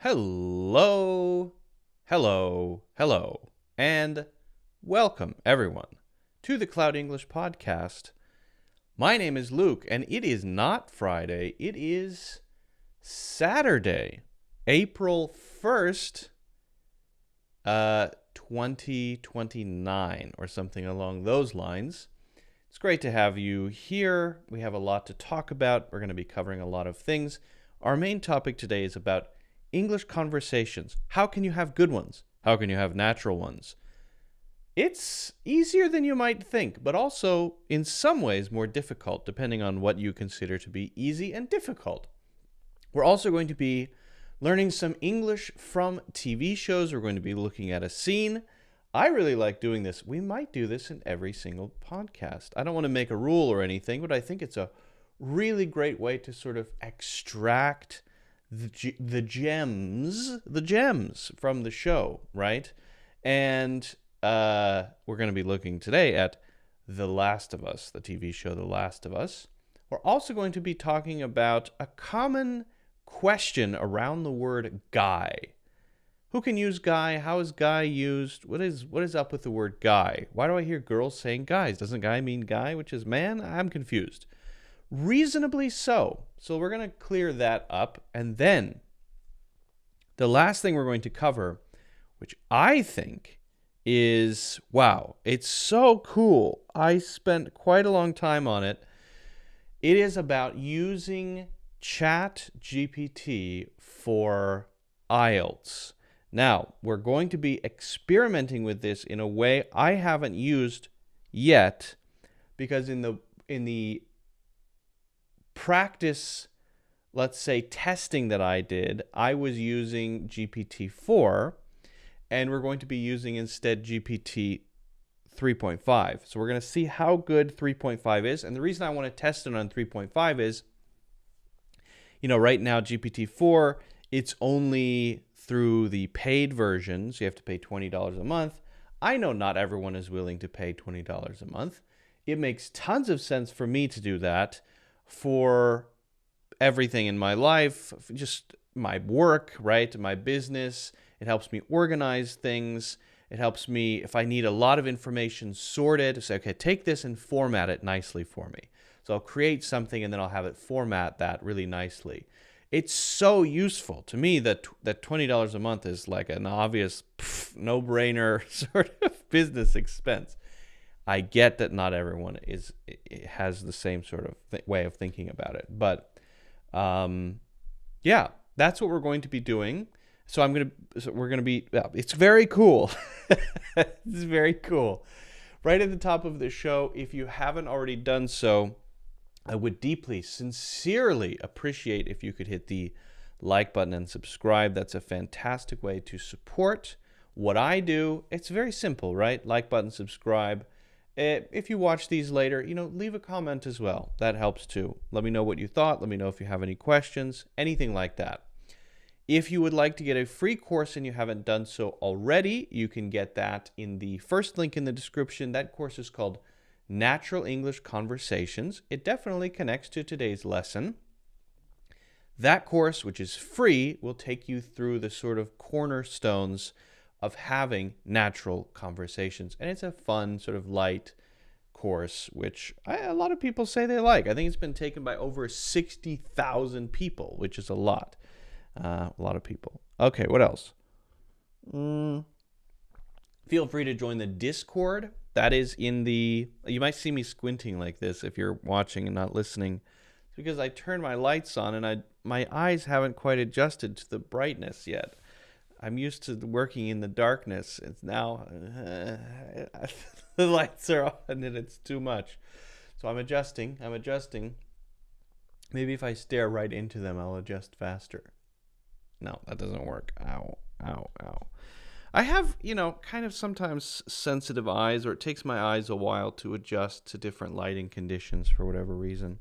Hello, hello, and welcome everyone to the Cloud English Podcast. My name is Luke, and it is not Friday, it is Saturday, April 1st, 2029, or something along those lines. It's great to have you here. We have a lot to talk about. We're going to be covering a lot of things. Our main topic today is about English conversations. How can you have good ones? How can you have natural ones? It's easier than you might think, but also in some ways more difficult, depending on what you consider to be easy and difficult. We're also going to be learning some English from TV shows. We're going to be looking at a scene. I really like doing this. We might do this in every single podcast. I don't want to make a rule or anything, but I think it's a really great way to sort of extract the gems from the show, right? And we're going to be looking today at The Last of Us, the TV show The Last of Us. We're also going to be talking about a common question around the word guy. Who can use guy? How is guy used? What is up with the word guy? Why do I hear girls saying guys? Doesn't guy mean guy, which is man? I'm confused. Reasonably so. So we're going to clear that up. And then the last thing we're going to cover, which I think is, wow, it's so cool. I spent quite a long time on it. It is about using ChatGPT for IELTS. Now, we're going to be experimenting with this in a way I haven't used yet, because in the practice, let's say, testing that I did, I was using GPT-4, and we're going to be using instead GPT 3.5. So we're going to see how good 3.5 is. And the reason I want to test it on 3.5 is, right now GPT-4, it's only through the paid versions. You have to pay $20 a month. I know not everyone is willing to pay $20 a month. It makes tons of sense for me to do that for everything in my life, just my work, right? My business. It helps me organize things. It helps me, if I need a lot of information sorted, say, okay, take this and format it nicely for me. So I'll create something and then I'll have it format that really nicely. It's so useful to me that $20 a month is like an obvious no-brainer sort of business expense. I get that not everyone has the same sort of way of thinking about it, but yeah, that's what we're going to be doing. So we're gonna be. It's very cool. It's very cool. Right at the top of the show, if you haven't already done so, I would deeply, sincerely appreciate if you could hit the like button and subscribe. That's a fantastic way to support what I do. It's very simple, right? Like button, subscribe. If you watch these later, leave a comment as well. That helps too. Let me know what you thought. Let me know if you have any questions, anything like that. If you would like to get a free course and you haven't done so already, you can get that in the first link in the description. That course is called Natural English Conversations. It definitely connects to today's lesson. That course, which is free, will take you through the sort of cornerstones of having natural conversations. And it's a fun, sort of light course, which a lot of people say they like. I think it's been taken by over 60,000 people, which is a lot. A lot of people. Okay, what else? Feel free to join the Discord. That is you might see me squinting like this if you're watching and not listening. It's because I turned my lights on and my eyes haven't quite adjusted to the brightness yet. I'm used to working in the darkness. It's now the lights are on and it's too much. So I'm adjusting. Maybe if I stare right into them, I'll adjust faster. No, that doesn't work. Ow. I have, kind of sometimes sensitive eyes, or it takes my eyes a while to adjust to different lighting conditions for whatever reason.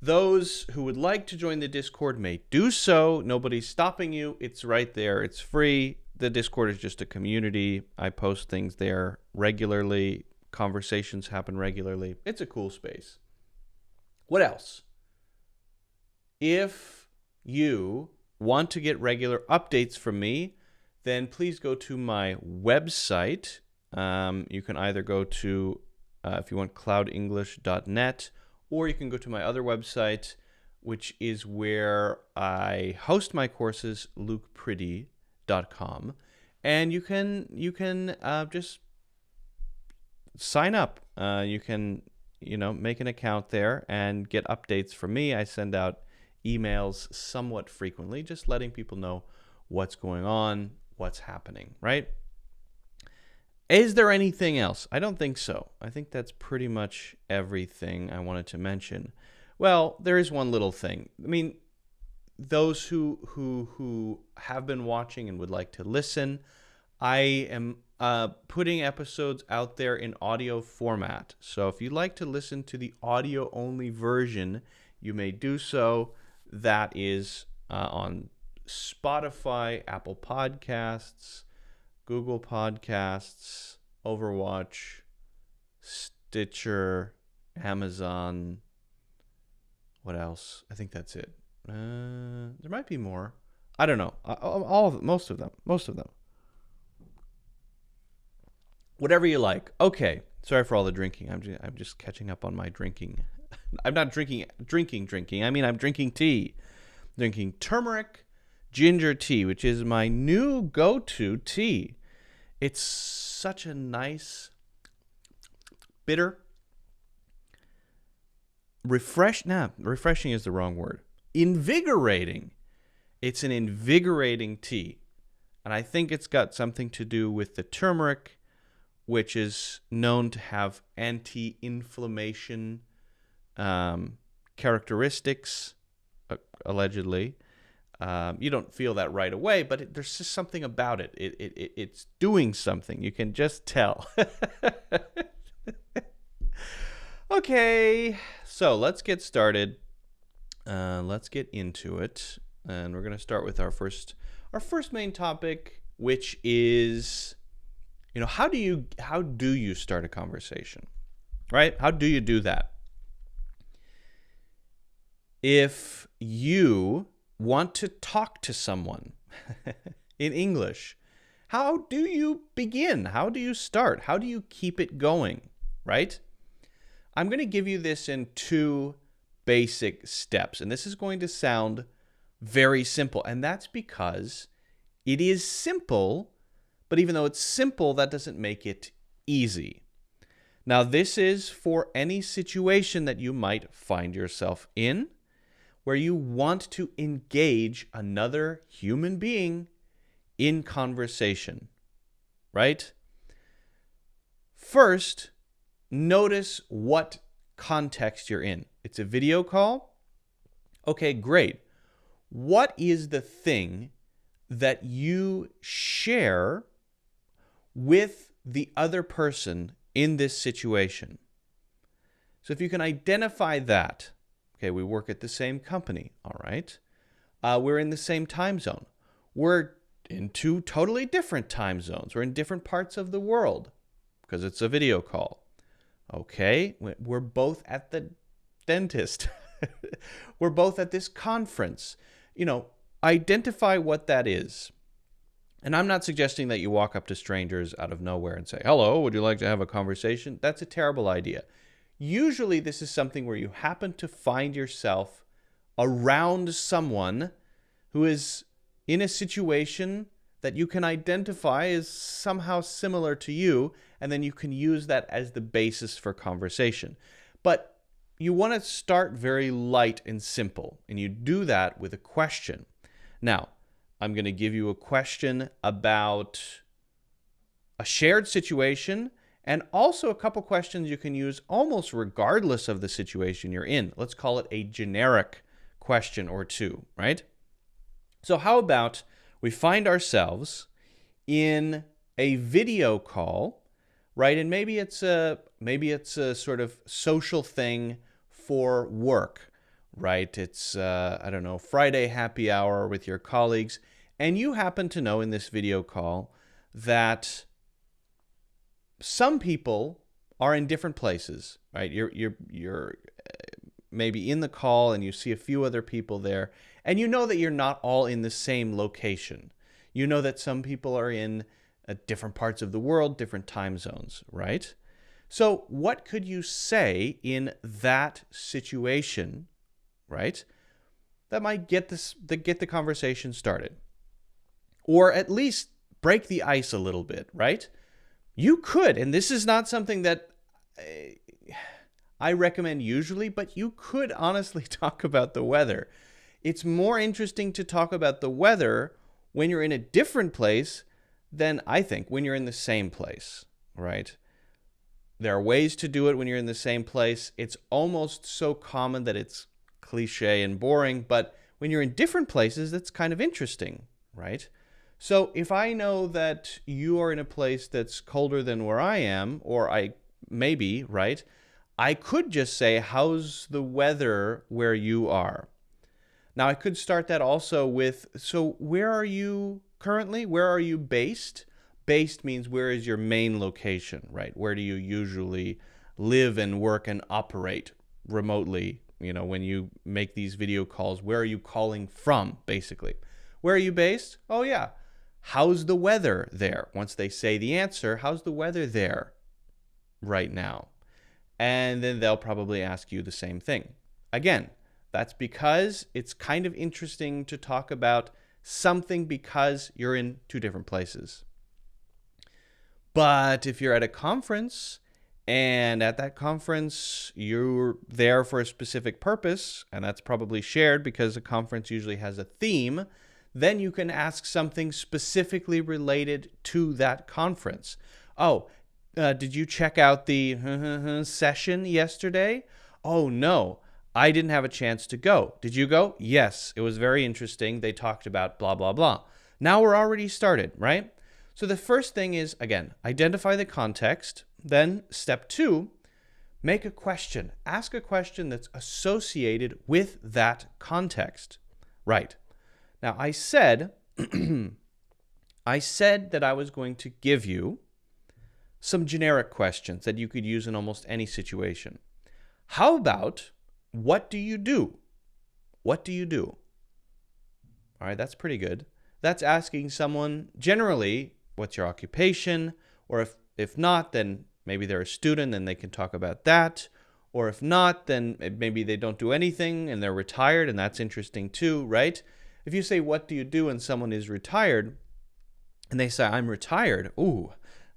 Those who would like to join the Discord may do so. Nobody's stopping you. It's right there. It's free. The Discord is just a community. I post things there regularly. Conversations happen regularly. It's a cool space. What else? If you want to get regular updates from me, then please go to my website. You can either go to, if you want, cloudenglish.net, or you can go to my other website, which is where I host my courses, lukepriddy.com. And you can just sign up. You can, make an account there and get updates from me. I send out emails somewhat frequently, just letting people know what's going on, what's happening, right? Is there anything else? I don't think so. I think that's pretty much everything I wanted to mention. Well, there is one little thing. I mean, those who have been watching and would like to listen, I am putting episodes out there in audio format. So if you'd like to listen to the audio-only version, you may do so. That is on Spotify, Apple Podcasts, Google Podcasts, Overwatch, Stitcher, Amazon. What else? I think that's it. There might be more. I don't know. Most of them. Whatever you like. Okay. Sorry for all the drinking. I'm just catching up on my drinking. I'm not drinking. I mean, I'm drinking tea. Drinking turmeric ginger tea, which is my new go-to tea. It's such a nice, bitter, refreshing is the wrong word. Invigorating. It's an invigorating tea. And I think it's got something to do with the turmeric, which is known to have anti-inflammation characteristics, allegedly. You don't feel that right away, but there's just something about it. It's doing something. You can just tell. Okay, so let's get started. Let's get into it, and we're going to start with our first main topic, which is, how do you start a conversation, right? How do you do that? If you want to talk to someone in English, how do you begin? How do you start? How do you keep it going, right? I'm going to give you this in 2 basic steps, and this is going to sound very simple, and that's because it is simple, but even though it's simple, that doesn't make it easy. Now, this is for any situation that you might find yourself in, where you want to engage another human being in conversation, right? First, notice what context you're in. It's a video call? Okay, great. What is the thing that you share with the other person in this situation? So if you can identify that, okay, we work at the same company, all right? We're in the same time zone. We're in 2 totally different time zones. We're in different parts of the world because it's a video call. Okay, we're both at the dentist. We're both at this conference. Identify what that is. And I'm not suggesting that you walk up to strangers out of nowhere and say, "Hello, would you like to have a conversation?" That's a terrible idea. Usually this is something where you happen to find yourself around someone who is in a situation that you can identify as somehow similar to you, and then you can use that as the basis for conversation. But you want to start very light and simple, and you do that with a question. Now, I'm going to give you a question about a shared situation, and also a couple questions you can use almost regardless of the situation you're in. Let's call it a generic question or 2, right? So how about we find ourselves in a video call, right? And maybe it's a sort of social thing for work, right? It's Friday happy hour with your colleagues, and you happen to know in this video call that some people are in different places, right? You're maybe in the call and you see a few other people there, And you know that you're not all in the same location. You know that some people are in different parts of the world, different time zones, right? So what could you say in that situation, right, that might get the conversation started? Or at least break the ice a little bit, right? You could, and this is not something that I recommend usually, but you could honestly talk about the weather. It's more interesting to talk about the weather when you're in a different place than, I think, when you're in the same place, right? There are ways to do it when you're in the same place. It's almost so common that it's cliche and boring, but when you're in different places, that's kind of interesting, right? So if I know that you are in a place that's colder than where I am, or I maybe, right, I could just say, how's the weather where you are? Now, I could start that also with, so where are you currently? Where are you based? Based means where is your main location, right? Where do you usually live and work and operate remotely? You know, when you make these video calls, where are you calling from, basically? Where are you based? Oh, yeah. How's the weather there? Once they say the answer, how's the weather there right now? And then they'll probably ask you the same thing. Again, that's because it's kind of interesting to talk about something because you're in two different places. But if you're at a conference and at that conference you're there for a specific purpose, and that's probably shared because a conference usually has a theme, then you can ask something specifically related to that conference. Oh, did you check out the session yesterday? Oh, no. I didn't have a chance to go. Did you go? Yes, it was very interesting. They talked about blah, blah, blah. Now we're already started, right? So the first thing is, again, identify the context. Then step 2, make a question. Ask a question that's associated with that context. Right. Now I said, I said that I was going to give you some generic questions that you could use in almost any situation. How about, what do you do? What do you do? All right, that's pretty good. That's asking someone generally, what's your occupation? Or if not, then maybe they're a student and they can talk about that. Or if not, then maybe they don't do anything and they're retired, and that's interesting too, right? If you say, what do you do, and someone is retired and they say, I'm retired. Ooh,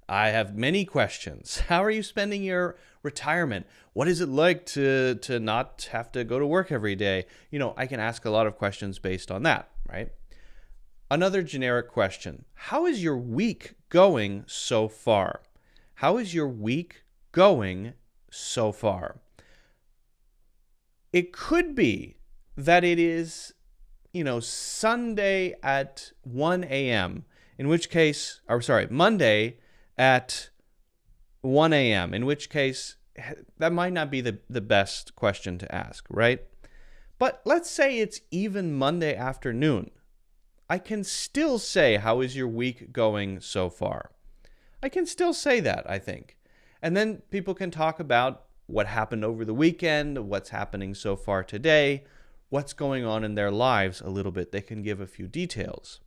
I have many questions. How are you spending your retirement? What is it like to not have to go to work every day? You know, I can ask a lot of questions based on that, right? Another generic question. How is your week going so far? How is your week going so far? It could be that it is, Sunday at 1 a.m., in which case, Monday at 1 a.m., in which case that might not be the best question to ask, right? But let's say it's even Monday afternoon. I can still say, how is your week going so far? I can still say that, I think. And then people can talk about what happened over the weekend, what's happening so far today, what's going on in their lives a little bit. They can give a few details.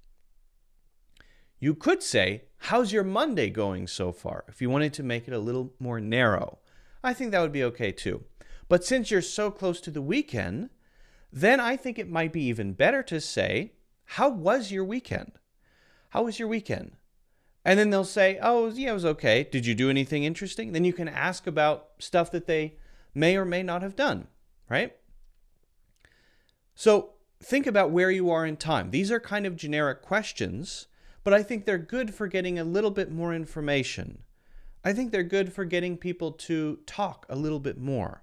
You could say, how's your Monday going so far? If you wanted to make it a little more narrow, I think that would be okay too. But since you're so close to the weekend, then I think it might be even better to say, how was your weekend? How was your weekend? And then they'll say, oh, yeah, it was okay. Did you do anything interesting? Then you can ask about stuff that they may or may not have done, right? So think about where you are in time. These are kind of generic questions, but I think they're good for getting a little bit more information. I think they're good for getting people to talk a little bit more.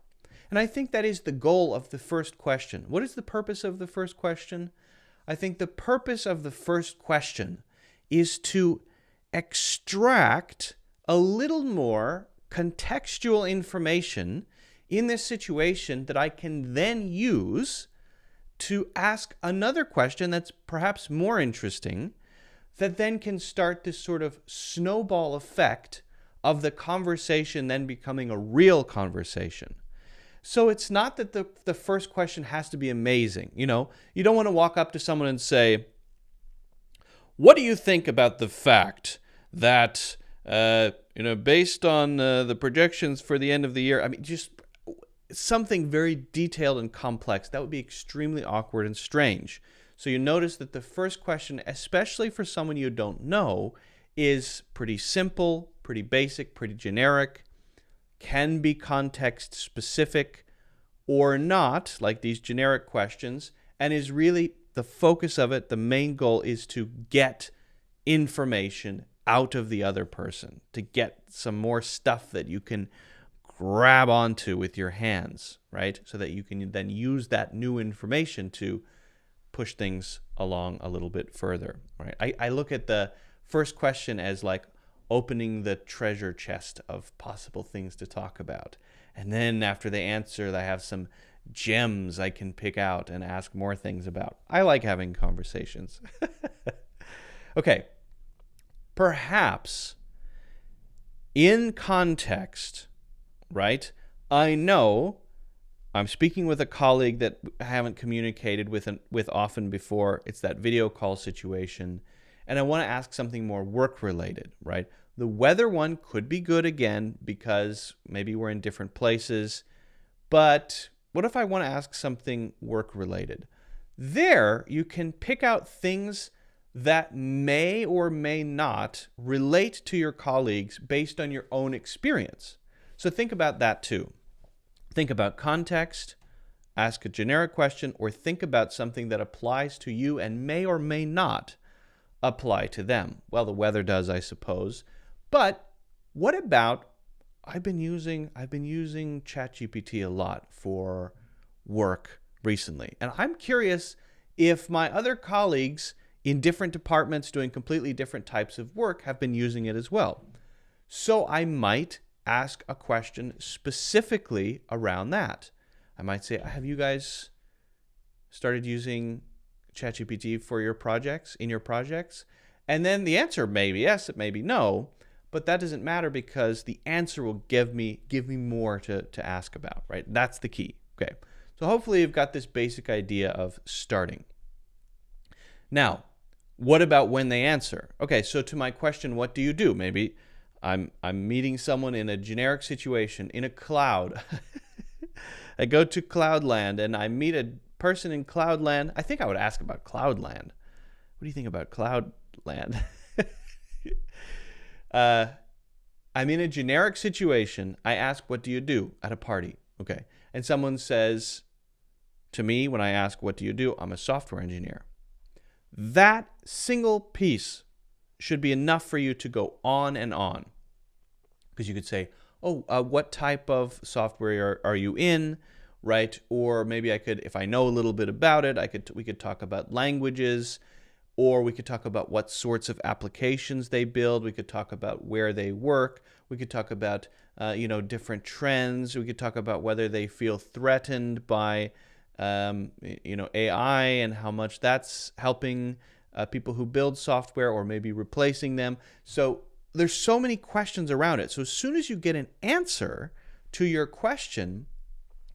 And I think that is the goal of the first question. What is the purpose of the first question? I think the purpose of the first question is to extract a little more contextual information in this situation that I can then use to ask another question that's perhaps more interesting, that then can start this sort of snowball effect of the conversation then becoming a real conversation. So it's not that the first question has to be amazing. You know, you don't want to walk up to someone and say, what do you think about the fact that, based on the projections for the end of the year, I mean, just something very detailed and complex. That would be extremely awkward and strange. So you notice that the first question, especially for someone you don't know, is pretty simple, pretty basic, pretty generic, can be context specific or not, like these generic questions, and is really the focus of it. The main goal is to get information out of the other person, to get some more stuff that you can grab onto with your hands, right? So that you can then use that new information to push things along a little bit further, right? I look at the first question as like opening the treasure chest of possible things to talk about. And then after they answer, I have some gems I can pick out and ask more things about. I like having conversations. Okay. Perhaps in context, right? I know I'm speaking with a colleague that I haven't communicated with often before. It's that video call situation. And I want to ask something more work-related, right? The weather one could be good again because maybe we're in different places. But what if I want to ask something work-related? There, you can pick out things that may or may not relate to your colleagues based on your own experience. So think about that too. Think about context, ask a generic question, or think about something that applies to you and may or may not apply to them. Well, the weather does, I suppose. But what about, I've been using ChatGPT a lot for work recently. And I'm curious if my other colleagues in different departments doing completely different types of work have been using it as well. So I might ask a question specifically around that. I might say, have you guys started using ChatGPT for your projects, in your projects? And then the answer may be yes, it may be no, but that doesn't matter because the answer will give me more to ask about, right? That's the key. Okay. So hopefully you've got this basic idea of starting. Now, what about when they answer? Okay, so to my question, what do you do? Maybe I'm meeting someone in a generic situation in a cloud. I go to Cloudland and I meet a person in Cloudland. I think I would ask about Cloudland. What do you think about Cloudland? I'm in a generic situation. I ask, what do you do at a party? Okay. And someone says to me when I ask, what do you do? I'm a software engineer. That single piece should be enough for you to go on and on. Because you could say, what type of software are you in, right? Or maybe I could, if I know a little bit about it, we could talk about languages, or we could talk about what sorts of applications they build. We could talk about where they work. We could talk about, different trends. We could talk about whether they feel threatened by, AI and how much that's helping people who build software or maybe replacing them. So there's so many questions around it. So as soon as you get an answer to your question,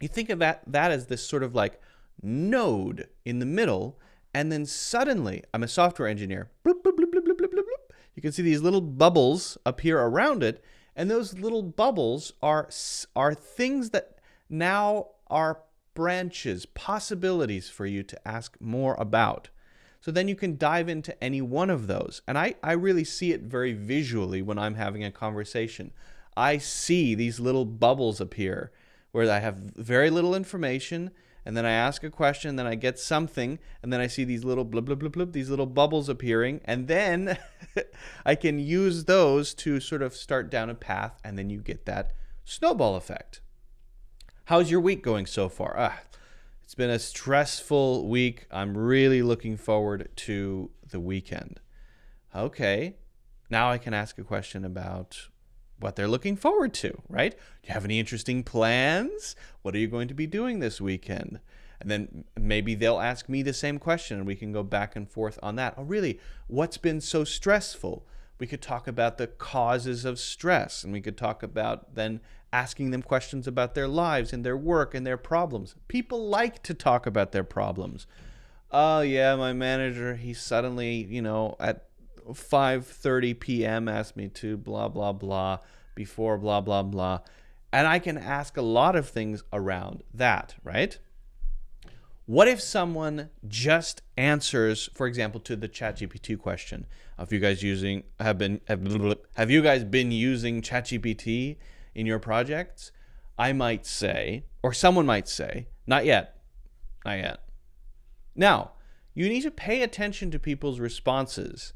you think of that as this sort of like node in the middle, and then suddenly, I'm a software engineer. Bloop, bloop, bloop, bloop, bloop, bloop, bloop. You can see these little bubbles appear around it, and those little bubbles are things that now are branches, possibilities for you to ask more about. So then you can dive into any one of those. And I really see it very visually when I'm having a conversation. I see these little bubbles appear where I have very little information, and then I ask a question, then I get something, and then I see these little blub, blub, blub, blub, these little bubbles appearing, and then I can use those to sort of start down a path, and then you get that snowball effect. How's your week going so far? It's been a stressful week. I'm really looking forward to the weekend. Okay, now I can ask a question about what they're looking forward to, right? Do you have any interesting plans? What are you going to be doing this weekend? And then maybe they'll ask me the same question and we can go back and forth on that. Oh, really? What's been so stressful? We could talk about the causes of stress, and we could talk about then asking them questions about their lives and their work and their problems. People like to talk about their problems. Oh yeah, my manager, he suddenly, at 5:30 p.m. asked me to blah, blah, blah before blah, blah, blah. And I can ask a lot of things around that, right? What if someone just answers, for example, to the ChatGPT question? Have you guys have you guys been using ChatGPT in your projects? I might say, or someone might say, not yet, not yet. Now, you need to pay attention to people's responses,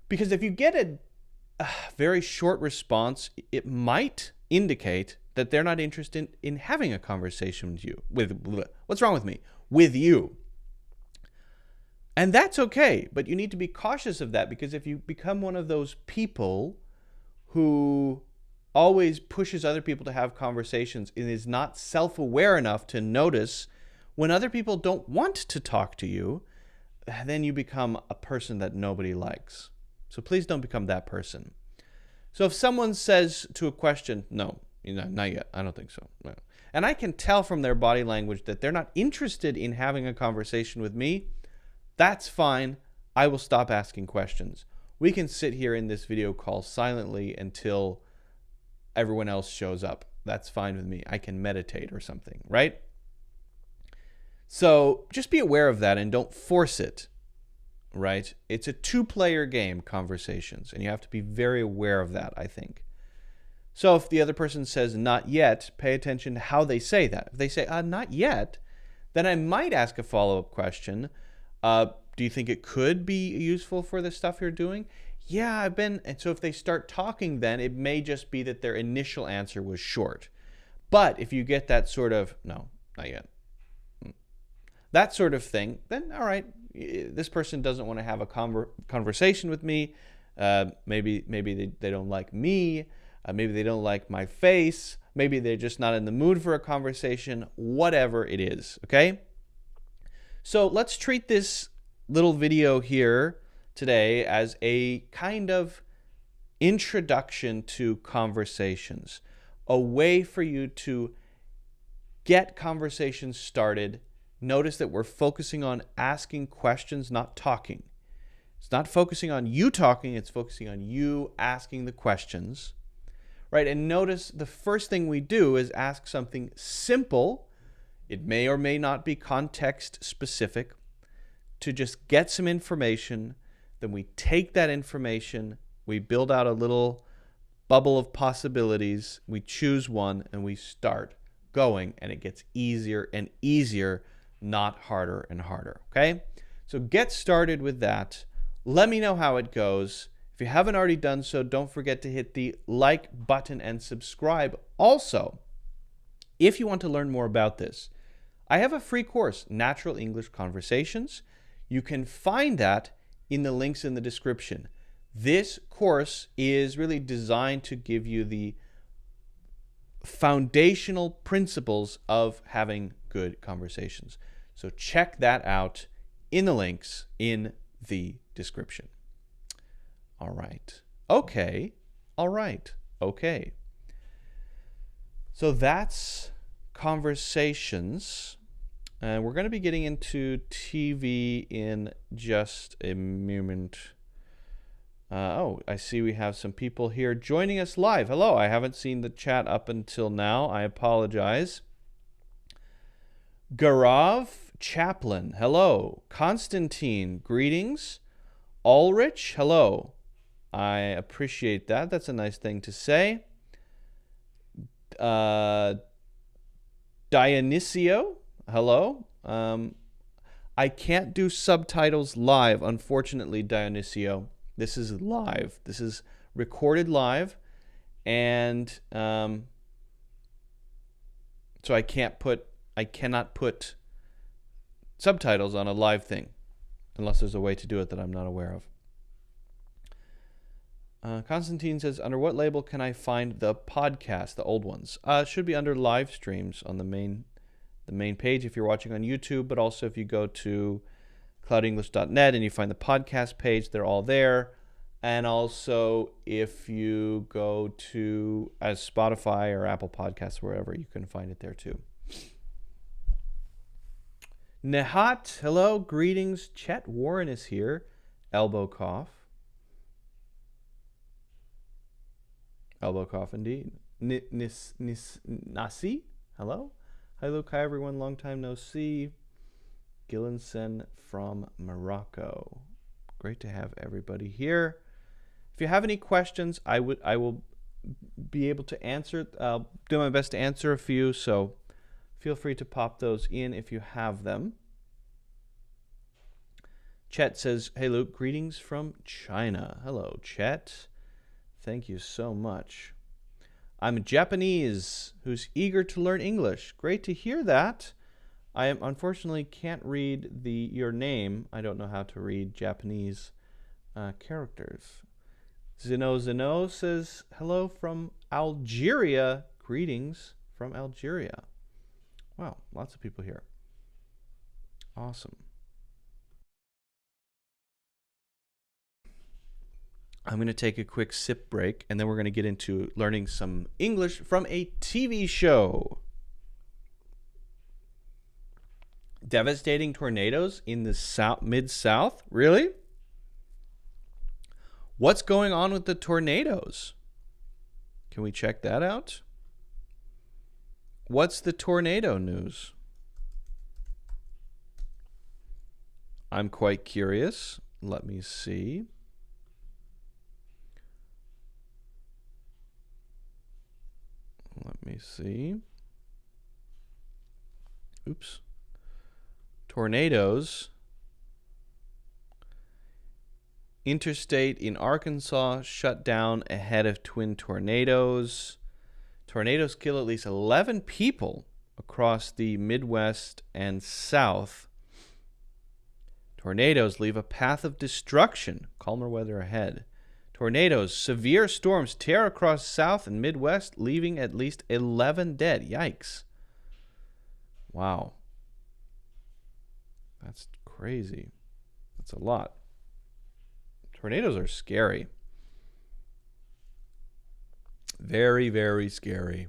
because if you get a very short response, it might indicate that they're not interested in having a conversation with you. What's wrong with me? With you. And that's okay, but you need to be cautious of that, because if you become one of those people who always pushes other people to have conversations and is not self-aware enough to notice when other people don't want to talk to you, then you become a person that nobody likes. So please don't become that person. So if someone says to a question, no, not yet, I don't think so. No. And I can tell from their body language that they're not interested in having a conversation with me, that's fine. I will stop asking questions. We can sit here in this video call silently until everyone else shows up. That's fine with me. I can meditate or something, right? So just be aware of that and don't force it, right? It's a two-player game, conversations, and you have to be very aware of that, I think. So if the other person says not yet, pay attention to how they say that. If they say not yet, then I might ask a follow-up question. Do you think it could be useful for the stuff you're doing? Yeah, and so if they start talking, then it may just be that their initial answer was short. But if you get that sort of, no, not yet, that sort of thing, then all right, this person doesn't want to have a conversation with me. Maybe they don't like me. Maybe they don't like my face. Maybe they're just not in the mood for a conversation. Whatever it is, okay? So let's treat this little video here today as a kind of introduction to conversations, a way for you to get conversations started. Notice that we're focusing on asking questions, not talking. It's not focusing on you talking, it's focusing on you asking the questions, right? And notice the first thing we do is ask something simple. It may or may not be context specific, to just get some information. Then we take that information, we build out a little bubble of possibilities, we choose one, and we start going, and it gets easier and easier, not harder and harder, okay? So get started with that. Let me know how it goes. If you haven't already done so, don't forget to hit the like button and subscribe. Also, if you want to learn more about this, I have a free course, Natural English Conversations. You can find that in the links in the description. This course is really designed to give you the foundational principles of having good conversations. So check that out in the links in the description. All right. Okay. All right. Okay. So that's conversations. And we're going to be getting into TV in just a moment. I see we have some people here joining us live. Hello, I haven't seen the chat up until now. I apologize. Garav Chaplin, hello. Constantine, greetings. Ulrich, hello. I appreciate that. That's a nice thing to say. Dionysio, hello. I can't do subtitles live, unfortunately, Dionysio. This is live. This is recorded live, and so I cannot put subtitles on a live thing, unless there's a way to do it that I'm not aware of. Constantine says, under what label can I find the podcast, the old ones? It should be under live streams on the main page if you're watching on YouTube, but also if you go to cloudenglish.net and you find the podcast page, they're all there. And also, if you go to Spotify or Apple Podcasts, wherever, you can find it there too. Nehat, hello, greetings. Chet Warren is here. Elbow cough. Elbow cough indeed. Nasi, hello. Hi, Luke. Hi, everyone. Long time no see. Gillinson from Morocco. Great to have everybody here. If you have any questions, I will be able to answer. I'll do my best to answer a few, so feel free to pop those in if you have them. Chet says, hey, Luke, greetings from China. Hello, Chet. Thank you so much. I'm Japanese who's eager to learn English. Great to hear that. I unfortunately can't read your name. I don't know how to read Japanese characters. Zeno says, hello from Algeria. Greetings from Algeria. Wow, lots of people here. Awesome. I'm going to take a quick sip break, and then we're going to get into learning some English from a TV show. Devastating tornadoes in the mid-south? Really? What's going on with the tornadoes? Can we check that out? What's the tornado news? I'm quite curious. Let me see. Let me see. Oops. Tornadoes. Interstate in Arkansas shut down ahead of twin tornadoes. Tornadoes kill at least 11 people across the Midwest and South. Tornadoes leave a path of destruction. Calmer weather ahead. Tornadoes, severe storms tear across South and Midwest, leaving at least 11 dead. Yikes. Wow. That's crazy. That's a lot. Tornadoes are scary. Very, very scary.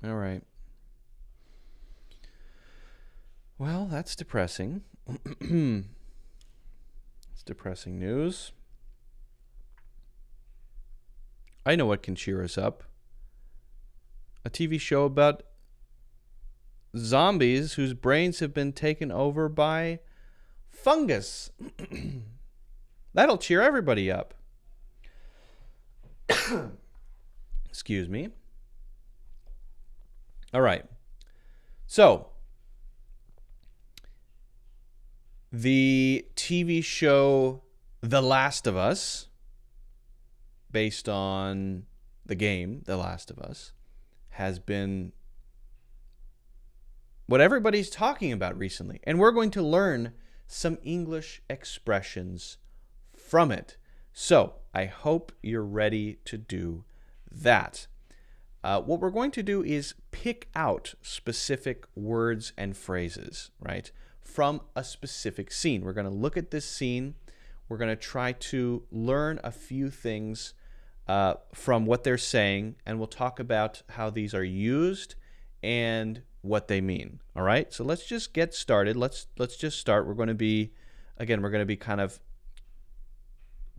All right. Well, that's depressing. It's depressing news. I know what can cheer us up. A TV show about zombies whose brains have been taken over by fungus. That'll cheer everybody up. Excuse me. All right. So, the TV show The Last of Us, based on the game The Last of Us, has been what everybody's talking about recently. And we're going to learn some English expressions from it. So I hope you're ready to do that. What we're going to do is pick out specific words and phrases, right, from a specific scene. We're going to look at this scene. We're going to try to learn a few things from what they're saying, and we'll talk about how these are used and what they mean. All right, so let's just get started. Let's just start. We're going to be kind of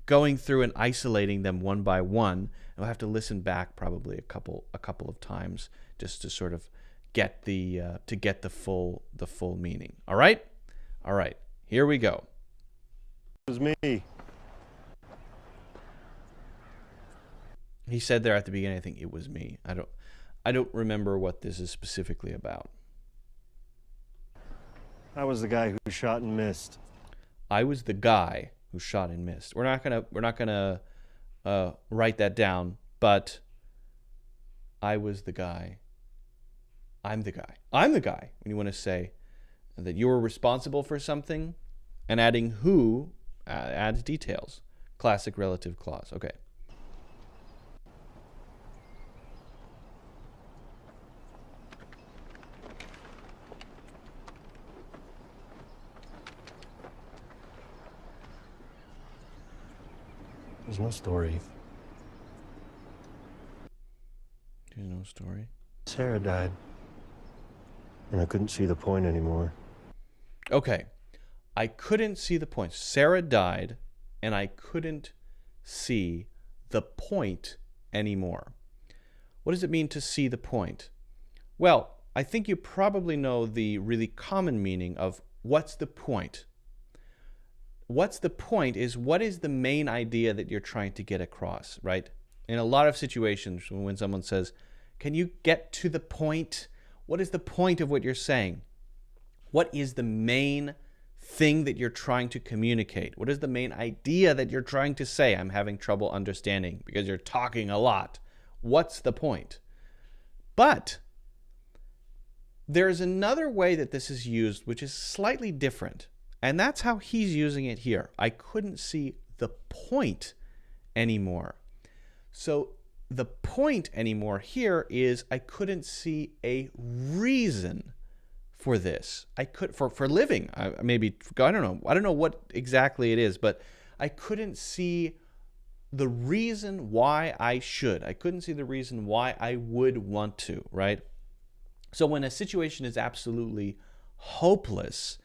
going through and isolating them one by one. And we'll have to listen back probably a couple of times just to sort of get the full meaning. All right, here we go. It was me. He said there at the beginning, I think it was me. I don't remember what this is specifically about. I was the guy who shot and missed. I was the guy who shot and missed. We're not gonna write that down, but I was the guy. I'm the guy. I'm the guy. When you want to say that you were responsible for something, and adding who adds details. Classic relative clause. Okay. There's no story. There's no story. Sarah died, and I couldn't see the point anymore. Okay. I couldn't see the point. Sarah died, and I couldn't see the point anymore. What does it mean to see the point? Well, I think you probably know the really common meaning of what's the point. What's the point is what is the main idea that you're trying to get across, right? In a lot of situations when someone says, can you get to the point? What is the point of what you're saying? What is the main thing that you're trying to communicate? What is the main idea that you're trying to say? I'm having trouble understanding because you're talking a lot. What's the point? But there's another way that this is used which is slightly different. And that's how he's using it here. I couldn't see the point anymore. So the point anymore here is I couldn't see a reason for this. I could for living. I don't know what exactly it is, but I couldn't see the reason why I should. I couldn't see the reason why I would want to, right? So when a situation is absolutely hopeless,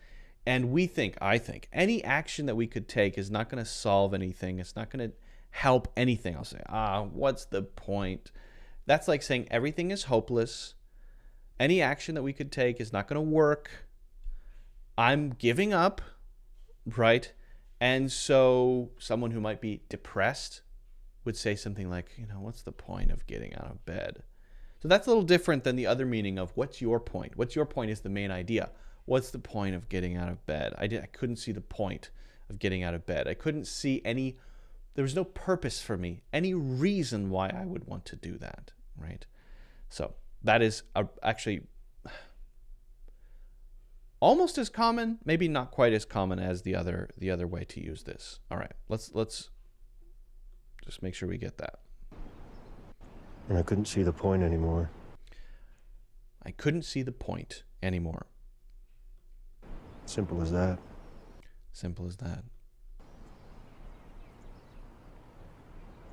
and I think, any action that we could take is not going to solve anything. It's not going to help anything. I'll say, what's the point? That's like saying everything is hopeless. Any action that we could take is not going to work. I'm giving up, right? And so someone who might be depressed would say something like, what's the point of getting out of bed? So that's a little different than the other meaning of what's your point? What's your point is the main idea. What's the point of getting out of bed? I couldn't see the point of getting out of bed. I couldn't see there was no purpose for me, any reason why I would want to do that, right? So that is actually almost as common, maybe not quite as common as the other way to use this. All right, let's just make sure we get that. And I couldn't see the point anymore. I couldn't see the point anymore. Simple as that. Simple as that.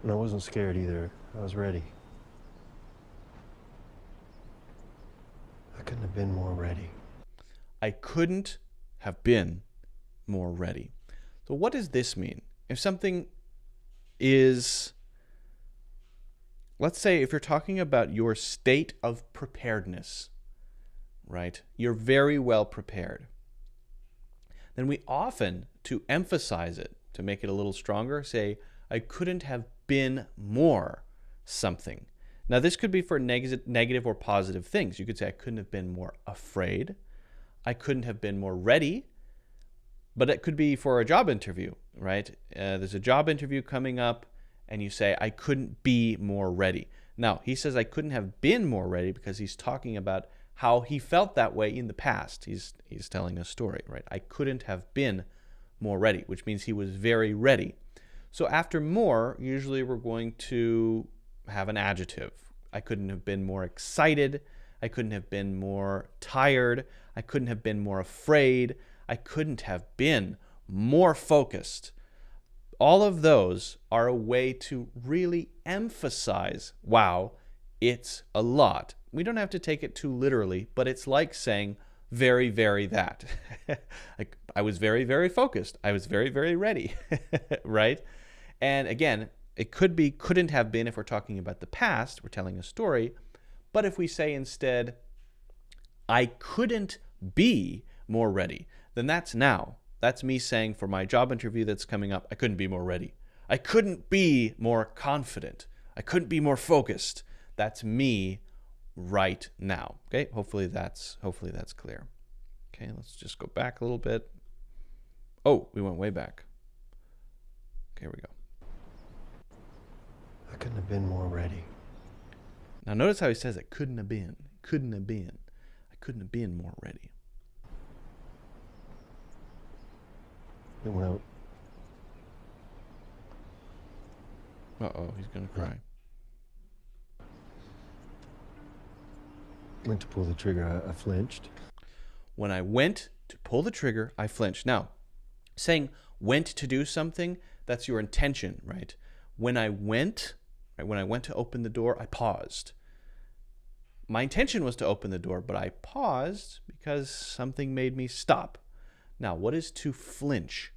And I wasn't scared either. I was ready. I couldn't have been more ready. I couldn't have been more ready. So what does this mean? If something is, let's say if you're talking about your state of preparedness, right? You're very well prepared. Then we often, to emphasize it, to make it a little stronger, say, I couldn't have been more something. Now, this could be for negative or positive things. You could say, I couldn't have been more afraid. I couldn't have been more ready. But it could be for a job interview, right? There's a job interview coming up, and you say, I couldn't be more ready. Now, he says I couldn't have been more ready because he's talking about how he felt that way in the past. He's telling a story, right? I couldn't have been more ready, which means he was very ready. So after more, usually we're going to have an adjective. I couldn't have been more excited. I couldn't have been more tired. I couldn't have been more afraid. I couldn't have been more focused. All of those are a way to really emphasize, wow, it's a lot. We don't have to take it too literally, but it's like saying very, very that. I was very, very focused. I was very, very ready, right? And again, it could be couldn't have been if we're talking about the past, we're telling a story. But if we say instead, I couldn't be more ready, then that's now. That's me saying for my job interview that's coming up, I couldn't be more ready. I couldn't be more confident. I couldn't be more focused. That's me right now. Okay, hopefully that's clear. Okay, let's just go back a little bit. Oh, we went way back. Okay, here we go. I couldn't have been more ready. Now notice how he says it couldn't have been. Couldn't have been. I couldn't have been more ready. Then when Uh-oh, he's gonna cry. I went to pull the trigger, I flinched. When I went to pull the trigger, I flinched. Now, saying went to do something, that's your intention, right? When I went, right, when I went to open the door, I paused. My intention was to open the door, but I paused because something made me stop. Now, what is to flinch?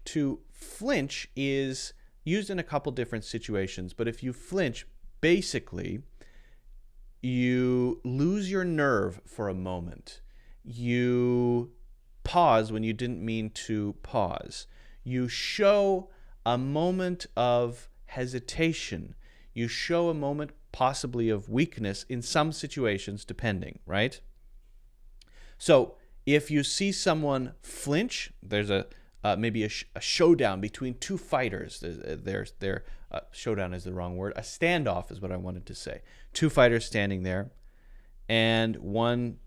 To flinch is used in a couple different situations, but if you flinch, basically, you lose your nerve for a moment. You pause when you didn't mean to pause. You show a moment of hesitation. You show a moment possibly of weakness in some situations, depending, right? So if you see someone flinch, there's maybe a showdown between two fighters. Showdown is the wrong word. A standoff is what I wanted to say. Two fighters standing there, and one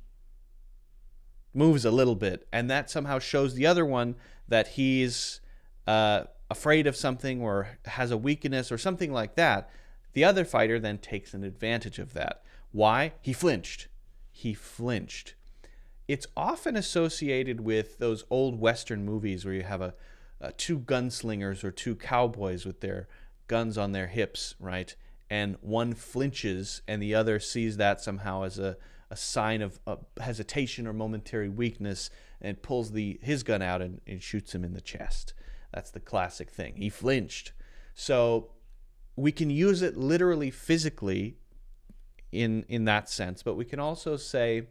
moves a little bit, and that somehow shows the other one that he's afraid of something or has a weakness or something like that. The other fighter then takes an advantage of that. Why? He flinched. He flinched. It's often associated with those old Western movies where you have two gunslingers or two cowboys with their guns on their hips, right? And one flinches and the other sees that somehow as a sign of hesitation or momentary weakness and pulls his gun out and shoots him in the chest. That's the classic thing. He flinched. So we can use it literally physically in that sense, but we can also say,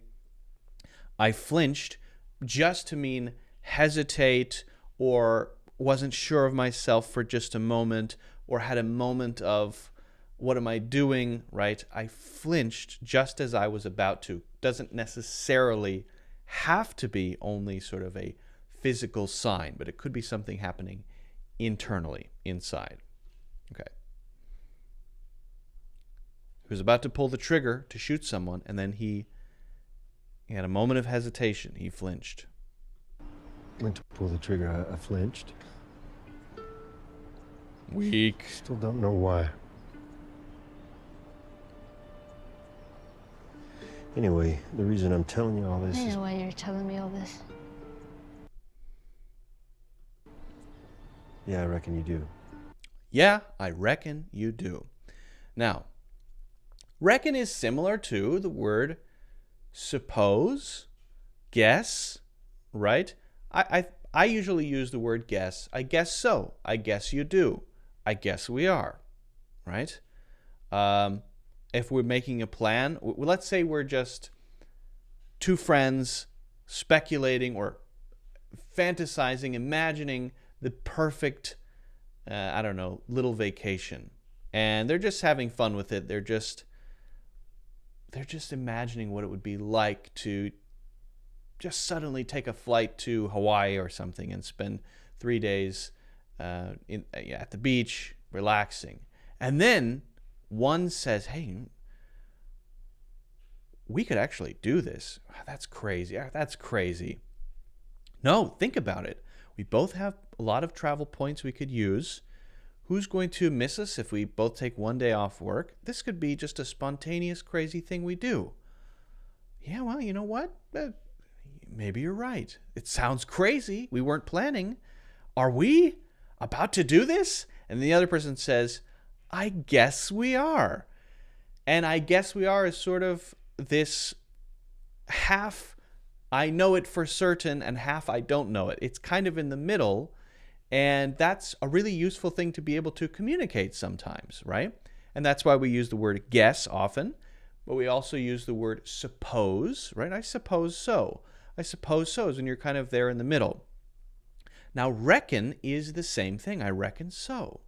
I flinched, just to mean hesitate or wasn't sure of myself for just a moment or had a moment of, what am I doing, right? I flinched just as I was about to. Doesn't necessarily have to be only sort of a physical sign, but it could be something happening internally, inside. Okay. He was about to pull the trigger to shoot someone, and then he had a moment of hesitation. He flinched. Went to pull the trigger. I flinched. Weak. Still don't know why. Anyway, the reason I'm telling you all this I is... know why you're telling me all this. Yeah, I reckon you do. Yeah, I reckon you do. Now, reckon is similar to the word suppose, guess, right? I usually use the word guess. I guess so. I guess you do. I guess we are, right? If we're making a plan, let's say we're just two friends speculating or fantasizing, imagining the perfect, little vacation. And they're just having fun with it. They're just imagining what it would be like to just suddenly take a flight to Hawaii or something and spend 3 days at the beach, relaxing. And then one says, hey, we could actually do this. That's crazy. That's crazy. No, think about it. We both have a lot of travel points we could use. Who's going to miss us if we both take 1 day off work? This could be just a spontaneous, crazy thing we do. Yeah, well, you know what? Maybe you're right. It sounds crazy. We weren't planning. Are we about to do this? And the other person says, I guess we are. And I guess we are is sort of this half I know it for certain and half I don't know it. It's kind of in the middle. And that's a really useful thing to be able to communicate sometimes, right? And that's why we use the word guess often, but we also use the word suppose, right? I suppose so. I suppose so is when you're kind of there in the middle. Now, reckon is the same thing. I reckon so.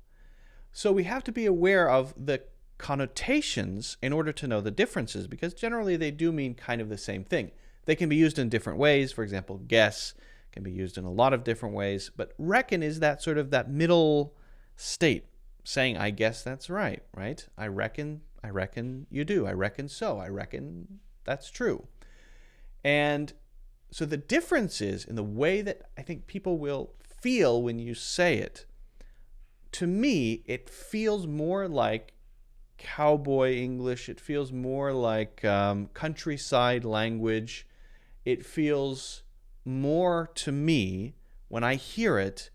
So we have to be aware of the connotations in order to know the differences, because generally they do mean kind of the same thing. They can be used in different ways. For example, guess can be used in a lot of different ways, but reckon is that sort of that middle state, saying, I guess that's right, right? I reckon you do. I reckon so. I reckon that's true. And so the difference is in the way that I think people will feel when you say it. To me, it feels more like cowboy English. It feels more like countryside language. It feels more to me, when I hear it,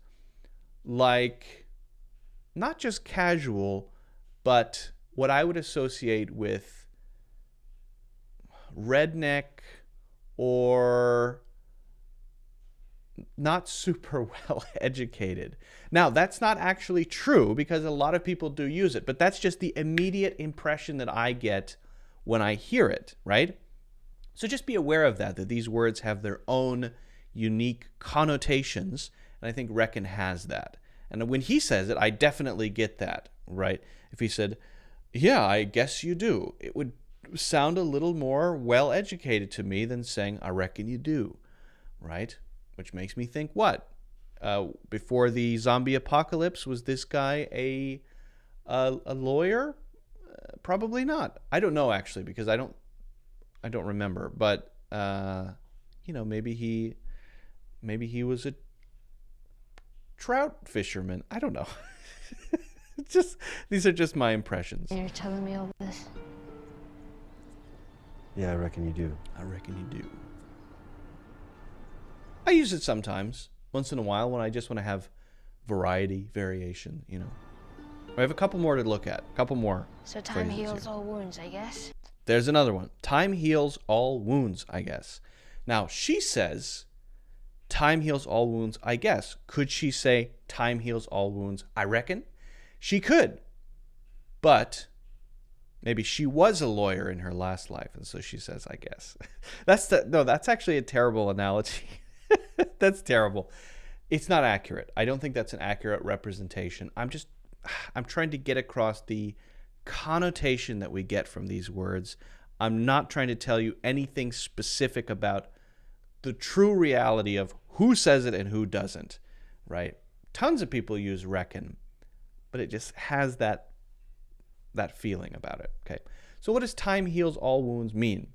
like not just casual, but what I would associate with redneck or not super well educated. Now, that's not actually true because a lot of people do use it, but that's just the immediate impression that I get when I hear it, right? So just be aware of that these words have their own unique connotations, and I think reckon has that. And when he says it, I definitely get that, right? If he said, yeah, I guess you do, it would sound a little more well-educated to me than saying, I reckon you do, right? Which makes me think, what? Before the zombie apocalypse, was this guy a lawyer? Probably not. I don't know, actually, because I don't remember. But maybe he was a trout fisherman. I don't know. These are just my impressions. You're telling me all this? Yeah, I reckon you do. I reckon you do. I use it sometimes, once in a while, when I just want to have variation, I have a couple more to look at. A couple more. So time heals all wounds, I guess? There's another one. Time heals all wounds, I guess. Now, she says, time heals all wounds, I guess. Could she say, time heals all wounds, I reckon? She could. But maybe she was a lawyer in her last life, and so she says, I guess. That's actually a terrible analogy. That's terrible. It's not accurate. I don't think that's an accurate representation. I'm trying to get across the connotation that we get from these words. I'm not trying to tell you anything specific about the true reality of who says it and who doesn't, right? Tons of people use reckon, but it just has that feeling about it, okay? So what does time heals all wounds mean?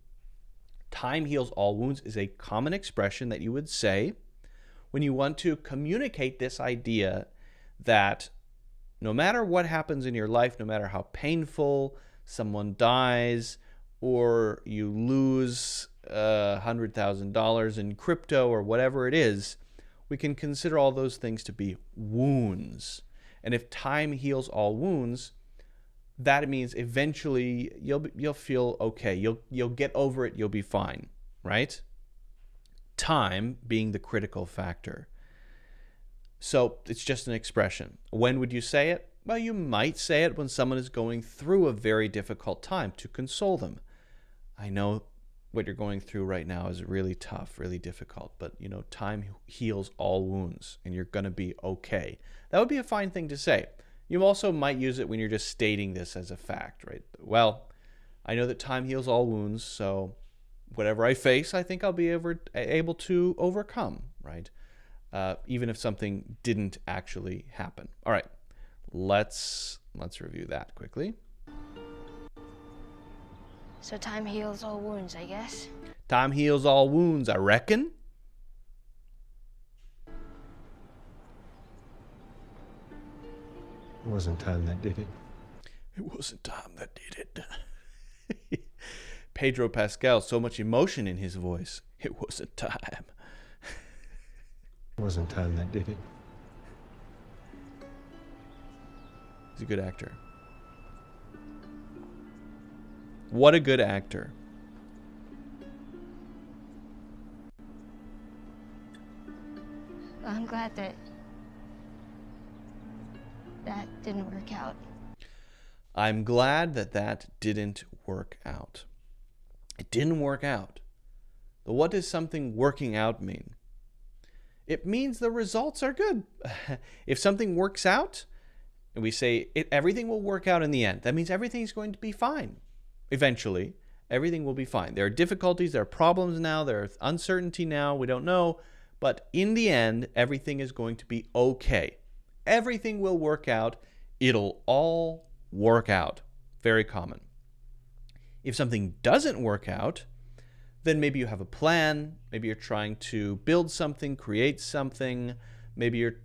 Time heals all wounds is a common expression that you would say when you want to communicate this idea that no matter what happens in your life, no matter how painful, someone dies, or you lose $100,000 in crypto or whatever it is, we can consider all those things to be wounds. And if time heals all wounds, that means eventually you'll feel okay. You'll get over it. You'll be fine, right? Time being the critical factor. So it's just an expression. When would you say it? Well, you might say it when someone is going through a very difficult time to console them. I know what you're going through right now is really tough, really difficult, but time heals all wounds and you're going to be okay. That would be a fine thing to say. You also might use it when you're just stating this as a fact, right? Well, I know that time heals all wounds, so whatever I face, I think I'll be able to overcome, right? Even if something didn't actually happen. All right, let's review that quickly. So time heals all wounds, I guess? Time heals all wounds, I reckon. It wasn't time that did it. It wasn't time that did it. Pedro Pascal, so much emotion in his voice. It wasn't time. It wasn't time that did it. He's a good actor. What a good actor. I'm glad that didn't work out. I'm glad that didn't work out. It didn't work out. But what does something working out mean? It means the results are good. If something works out, and we say everything will work out in the end, that means everything's going to be fine. Eventually, everything will be fine. There are difficulties, there are problems now, there's uncertainty now, we don't know, but in the end, everything is going to be okay. Everything will work out. It'll all work out. Very common. If something doesn't work out, then maybe you have a plan, maybe you're trying to build something, create something, maybe you're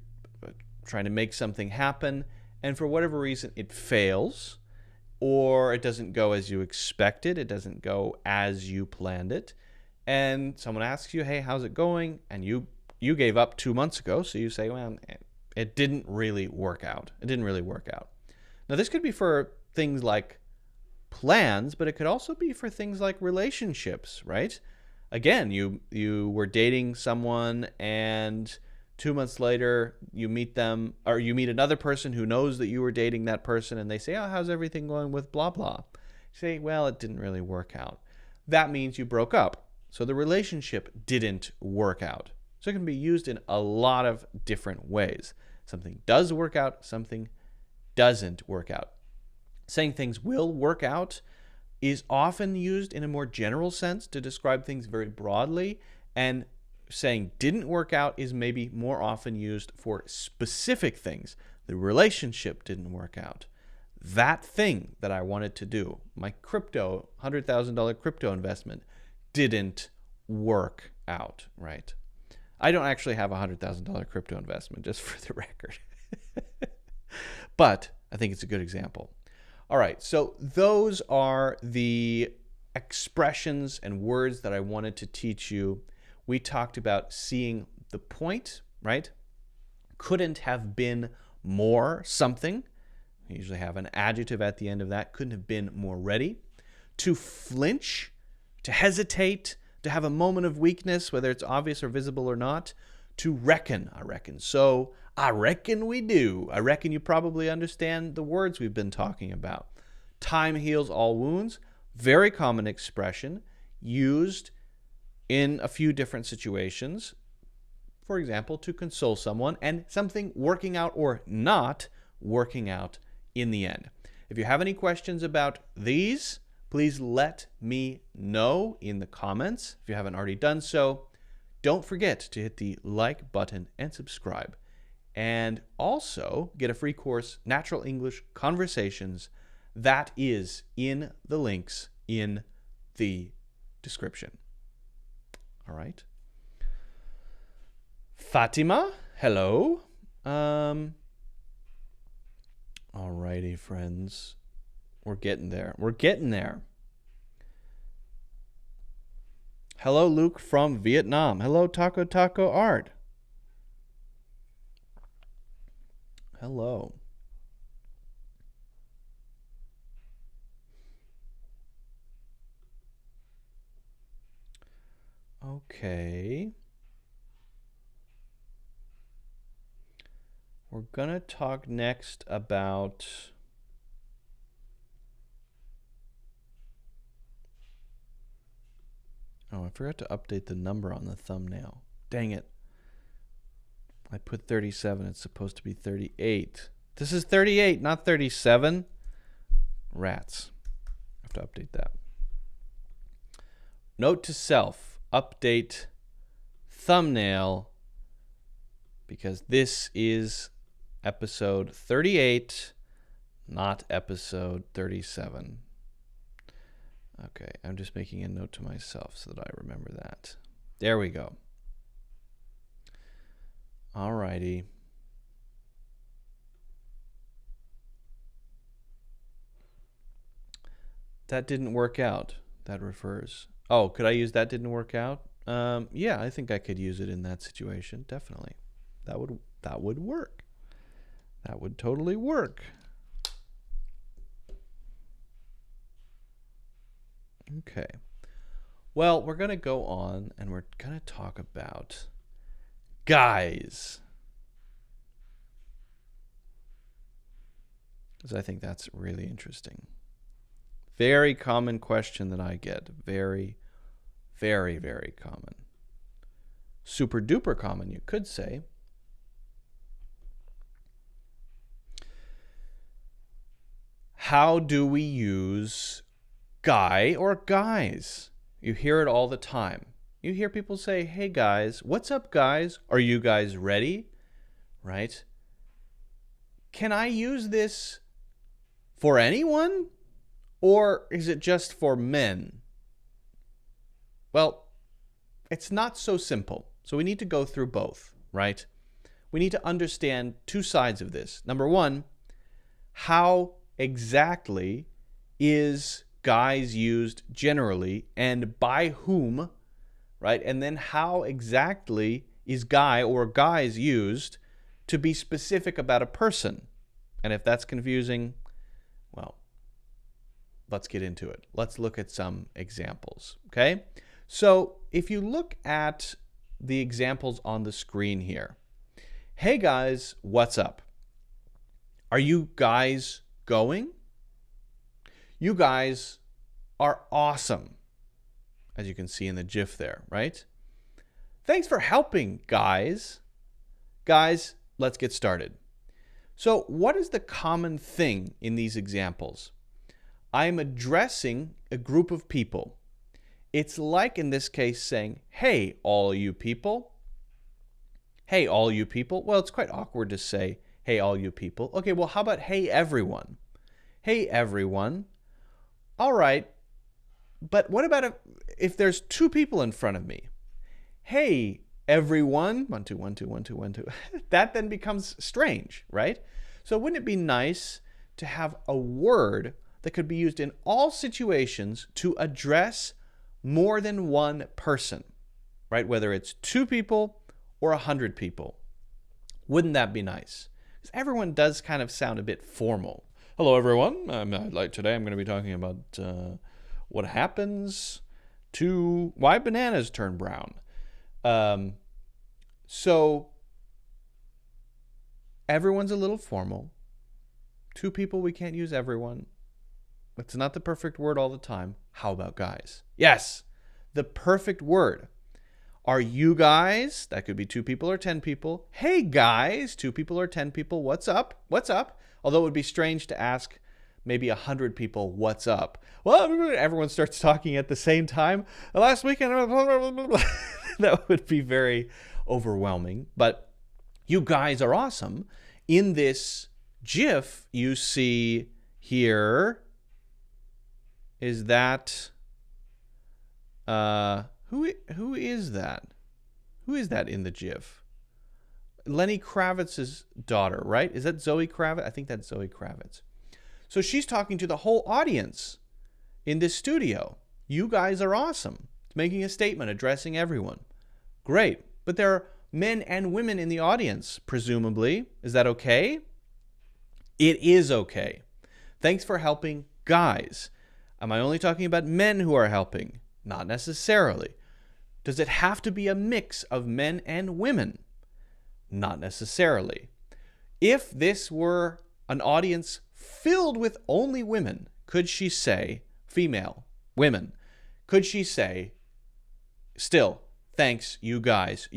trying to make something happen, and for whatever reason it fails, or it doesn't go as you expected, it doesn't go as you planned it, and someone asks you, hey, how's it going? And you gave up 2 months ago, so you say, well, It didn't really work out. It didn't really work out. Now, this could be for things like plans, but it could also be for things like relationships, right? Again, you were dating someone and 2 months later you meet them, or you meet another person who knows that you were dating that person, and they say, oh, how's everything going with blah, blah. You say, well, it didn't really work out. That means you broke up. So the relationship didn't work out. So it can be used in a lot of different ways. Something does work out, something doesn't work out. Saying things will work out is often used in a more general sense to describe things very broadly, and saying didn't work out is maybe more often used for specific things. The relationship didn't work out. That thing that I wanted to do, my crypto, $100,000 crypto investment, didn't work out, right? I don't actually have a $100,000 crypto investment, just for the record. But I think it's a good example. All right, so those are the expressions and words that I wanted to teach you. We talked about seeing the point, right? Couldn't have been more something. We usually have an adjective at the end of that. Couldn't have been more ready. To flinch, to hesitate, to have a moment of weakness, whether it's obvious or visible or not. To reckon, I reckon. So I reckon we do. I reckon you probably understand the words we've been talking about. Time heals all wounds. Very common expression used in a few different situations. For example, to console someone, and something working out or not working out in the end. If you have any questions about these, please let me know in the comments. If you haven't already done so, don't forget to hit the like button and subscribe. And also get a free course, Natural English Conversations, that is in the links in the description. All right. Fatima, hello. Alrighty, friends. We're getting there. We're getting there. Hello, Luke from Vietnam. Hello, Taco Taco Art. Hello. Okay. We're going to talk next about I forgot to update the number on the thumbnail. Dang it. I put 37. It's supposed to be 38. This is 38, not 37. Rats. I have to update that. Note to self. Update thumbnail, because this is episode 38, not episode 37. Okay, I'm just making a note to myself so that I remember that. There we go. Alrighty. That didn't work out. That refers. Oh, could I use that didn't work out? Yeah, I think I could use it in that situation. Definitely. That would work. That would totally work. Okay. Well, we're going to go on and we're going to talk about guys. Because I think that's really interesting. Very common question that I get. Very, very, very common. Super duper common, you could say. How do we use guy or guys? You hear it all the time. You hear people say, hey guys, what's up guys? Are you guys ready? Right? Can I use this for anyone? Or is it just for men? Well, it's not so simple. So we need to go through both, right? We need to understand two sides of this. Number one, how exactly is guys used generally and by whom, right? And then how exactly is guy or guys used to be specific about a person. And if that's confusing, well, let's get into it. Let's look at some examples, okay? So if you look at the examples on the screen here, hey guys, what's up? Are you guys going? You guys are awesome, as you can see in the GIF there, right? Thanks for helping, guys. Guys, let's get started. So what is the common thing in these examples? I'm addressing a group of people. It's like in this case saying, hey, all you people. Hey, all you people. Well, it's quite awkward to say, hey, all you people. Okay, well, how about hey, everyone? Hey, everyone. All right, but what about if there's two people in front of me? Hey, everyone. 1, 2, 1, 2, 1, 2, 1, 2. That then becomes strange, right? So wouldn't it be nice to have a word that could be used in all situations to address more than one person, right? Whether it's 2 people or 100 people. Wouldn't that be nice? Because everyone does kind of sound a bit formal. Hello, everyone. Today I'm going to be talking about what happens to why bananas turn brown. So everyone's a little formal. 2 people, we can't use everyone. It's not the perfect word all the time. How about guys? Yes, the perfect word. Are you guys? That could be 2 people or 10 people. Hey guys, 2 people or 10 people. What's up? What's up? Although it would be strange to ask maybe 100 people, what's up? Well, everyone starts talking at the same time. Last weekend, that would be very overwhelming. But you guys are awesome. In this GIF, you see here, is that, who is that? Who is that in the GIF? Lenny Kravitz's daughter, right? Is that Zoe Kravitz? I think that's Zoe Kravitz. So she's talking to the whole audience in this studio. You guys are awesome. It's making a statement, addressing everyone. Great. But there are men and women in the audience, presumably. Is that okay? It is okay. Thanks for helping, guys. Am I only talking about men who are helping? Not necessarily. Does it have to be a mix of men and women? Not necessarily. If this were an audience filled with only women, could she say, female, women, could she say, still, thanks, you guys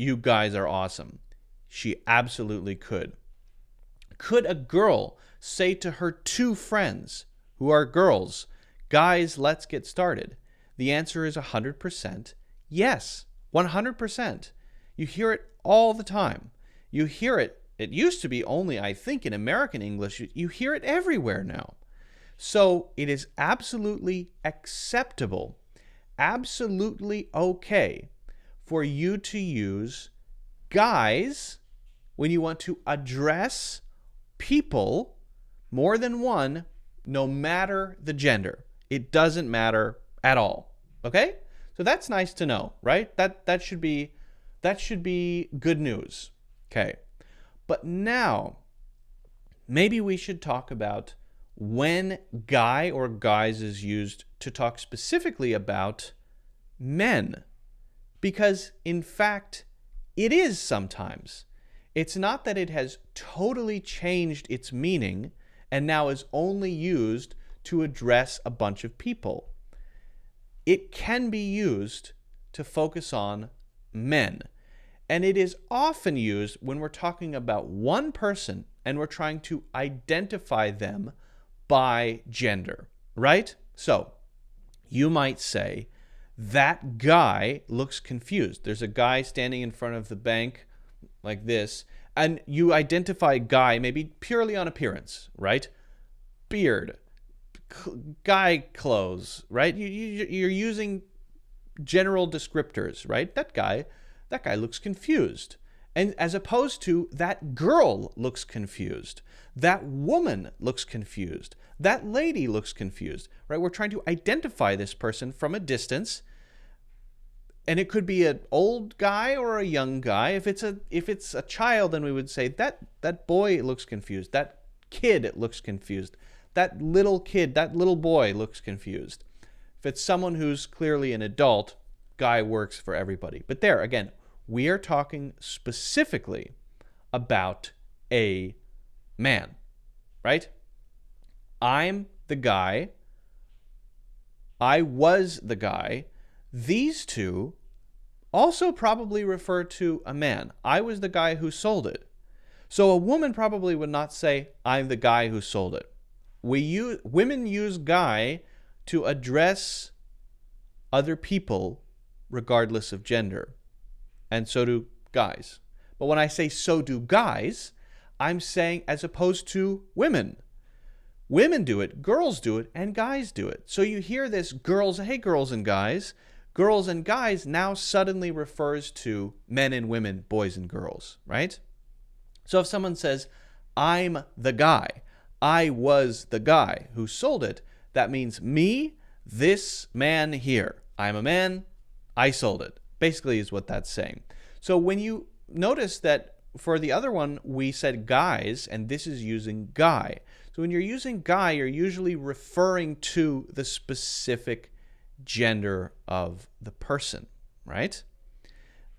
are awesome? She absolutely could. Could a girl say to her 2 friends who are girls, guys, let's get started? The answer is 100% yes, 100%. You hear it all the time. You hear it. It used to be only, I think, in American English. You hear it everywhere now. So it is absolutely acceptable, absolutely okay for you to use guys when you want to address people, more than one, no matter the gender. It doesn't matter at all. Okay? So that's nice to know, right? That should be good news. Okay. But now, maybe we should talk about when guy or guys is used to talk specifically about men. Because, in fact, it is sometimes. It's not that it has totally changed its meaning and now is only used to address a bunch of people. It can be used to focus on men. And it is often used when we're talking about one person and we're trying to identify them by gender, right? So you might say, that guy looks confused. There's a guy standing in front of the bank like this, and you identify guy maybe purely on appearance, right? Beard, guy clothes, right? You're using general descriptors, right? That guy looks confused. And as opposed to that girl looks confused, that woman looks confused, that lady looks confused, right? We're trying to identify this person from a distance. And it could be an old guy or a young guy. If it's a child, then we would say that boy looks confused. That kid looks confused. That little kid, that little boy looks confused. If it's someone who's clearly an adult, guy works for everybody. But there, again, we are talking specifically about a man, right? I'm the guy. I was the guy. These two also probably refer to a man. I was the guy who sold it. So a woman probably would not say, I'm the guy who sold it. Women use guy to address other people regardless of gender. And so do guys. But when I say so do guys, I'm saying as opposed to women. Women do it, girls do it, and guys do it. So you hear this girls, hey girls and guys. Girls and guys now suddenly refers to men and women, boys and girls, right? So if someone says, I'm the guy, I was the guy who sold it, that means me, this man here. I'm a man, I sold it. Basically is what that's saying. So when you notice that for the other one, we said guys, and this is using guy. So when you're using guy, you're usually referring to the specific gender of the person, right?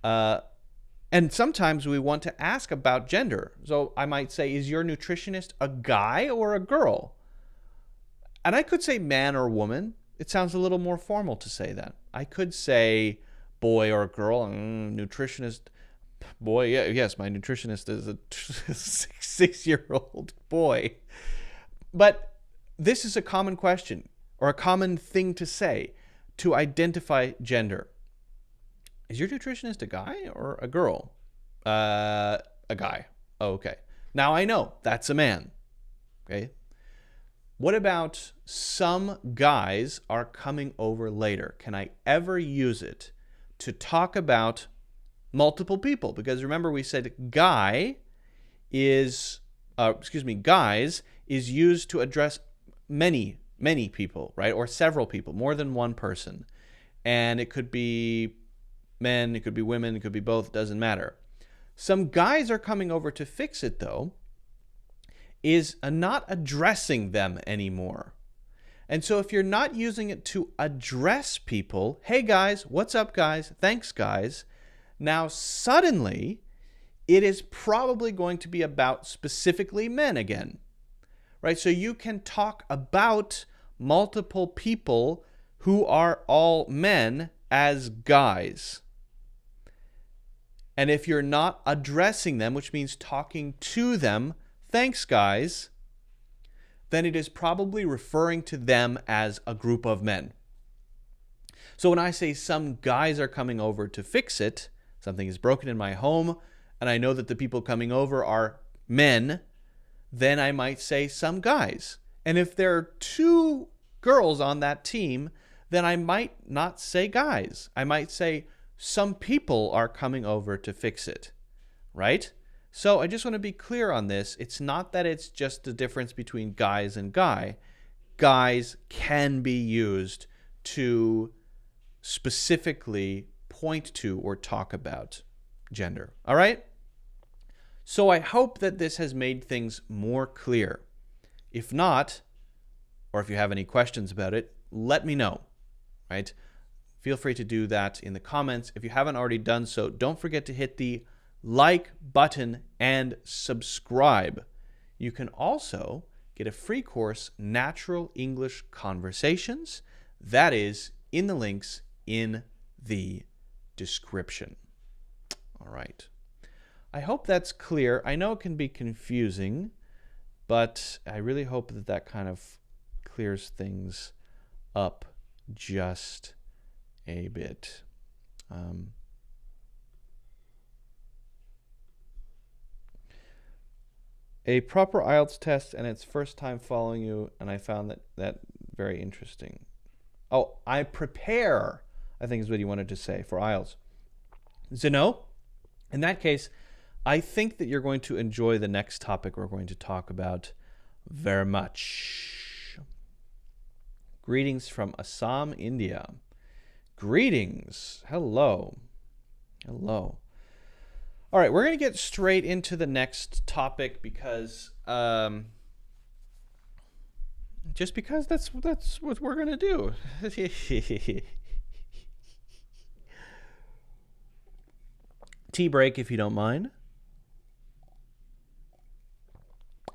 And sometimes we want to ask about gender. So I might say, is your nutritionist a guy or a girl? And I could say man or woman. It sounds a little more formal to say that. I could say boy or girl. Nutritionist, boy, yeah, yes, my nutritionist is a 6-year-old boy. But this is a common question or a common thing to say to identify gender. Is your nutritionist a guy or a girl? A guy. Oh, okay. Now I know that's a man. Okay. What about some guys are coming over later? Can I ever use it to talk about multiple people? Because remember we said guys is used to address many people, right? Or several people, more than one person. And it could be men, it could be women, it could be both, doesn't matter. Some guys are coming over to fix it, though, is not addressing them anymore. And so if you're not using it to address people, hey guys, what's up guys, thanks guys, now suddenly it is probably going to be about specifically men again, right? So you can talk about multiple people who are all men as guys. And if you're not addressing them, which means talking to them, thanks guys, then it is probably referring to them as a group of men. So when I say some guys are coming over to fix it, something is broken in my home, and I know that the people coming over are men, then I might say some guys. And if there are 2 girls on that team, then I might not say guys. I might say some people are coming over to fix it, right? So I just want to be clear on this. It's not that it's just the difference between guys and guy. Guys can be used to specifically point to or talk about gender, all right? So I hope that this has made things more clear. If not, or if you have any questions about it, let me know, right? Feel free to do that in the comments. If you haven't already done so, don't forget to hit the like button and subscribe. You can also get a free course, Natural English Conversations. That is in the links in the description. All right. I hope that's clear. I know it can be confusing, but I really hope that that kind of clears things up just a bit. A proper IELTS test and its first time following you, and I found that very interesting. Oh, I prepare, I think is what you wanted to say, for IELTS. So no, in that case, I think that you're going to enjoy the next topic we're going to talk about very much. Greetings from Assam, India. Greetings. Hello. Hello. All right, we're going to get straight into the next topic because just because that's what we're going to do. Tea break, if you don't mind.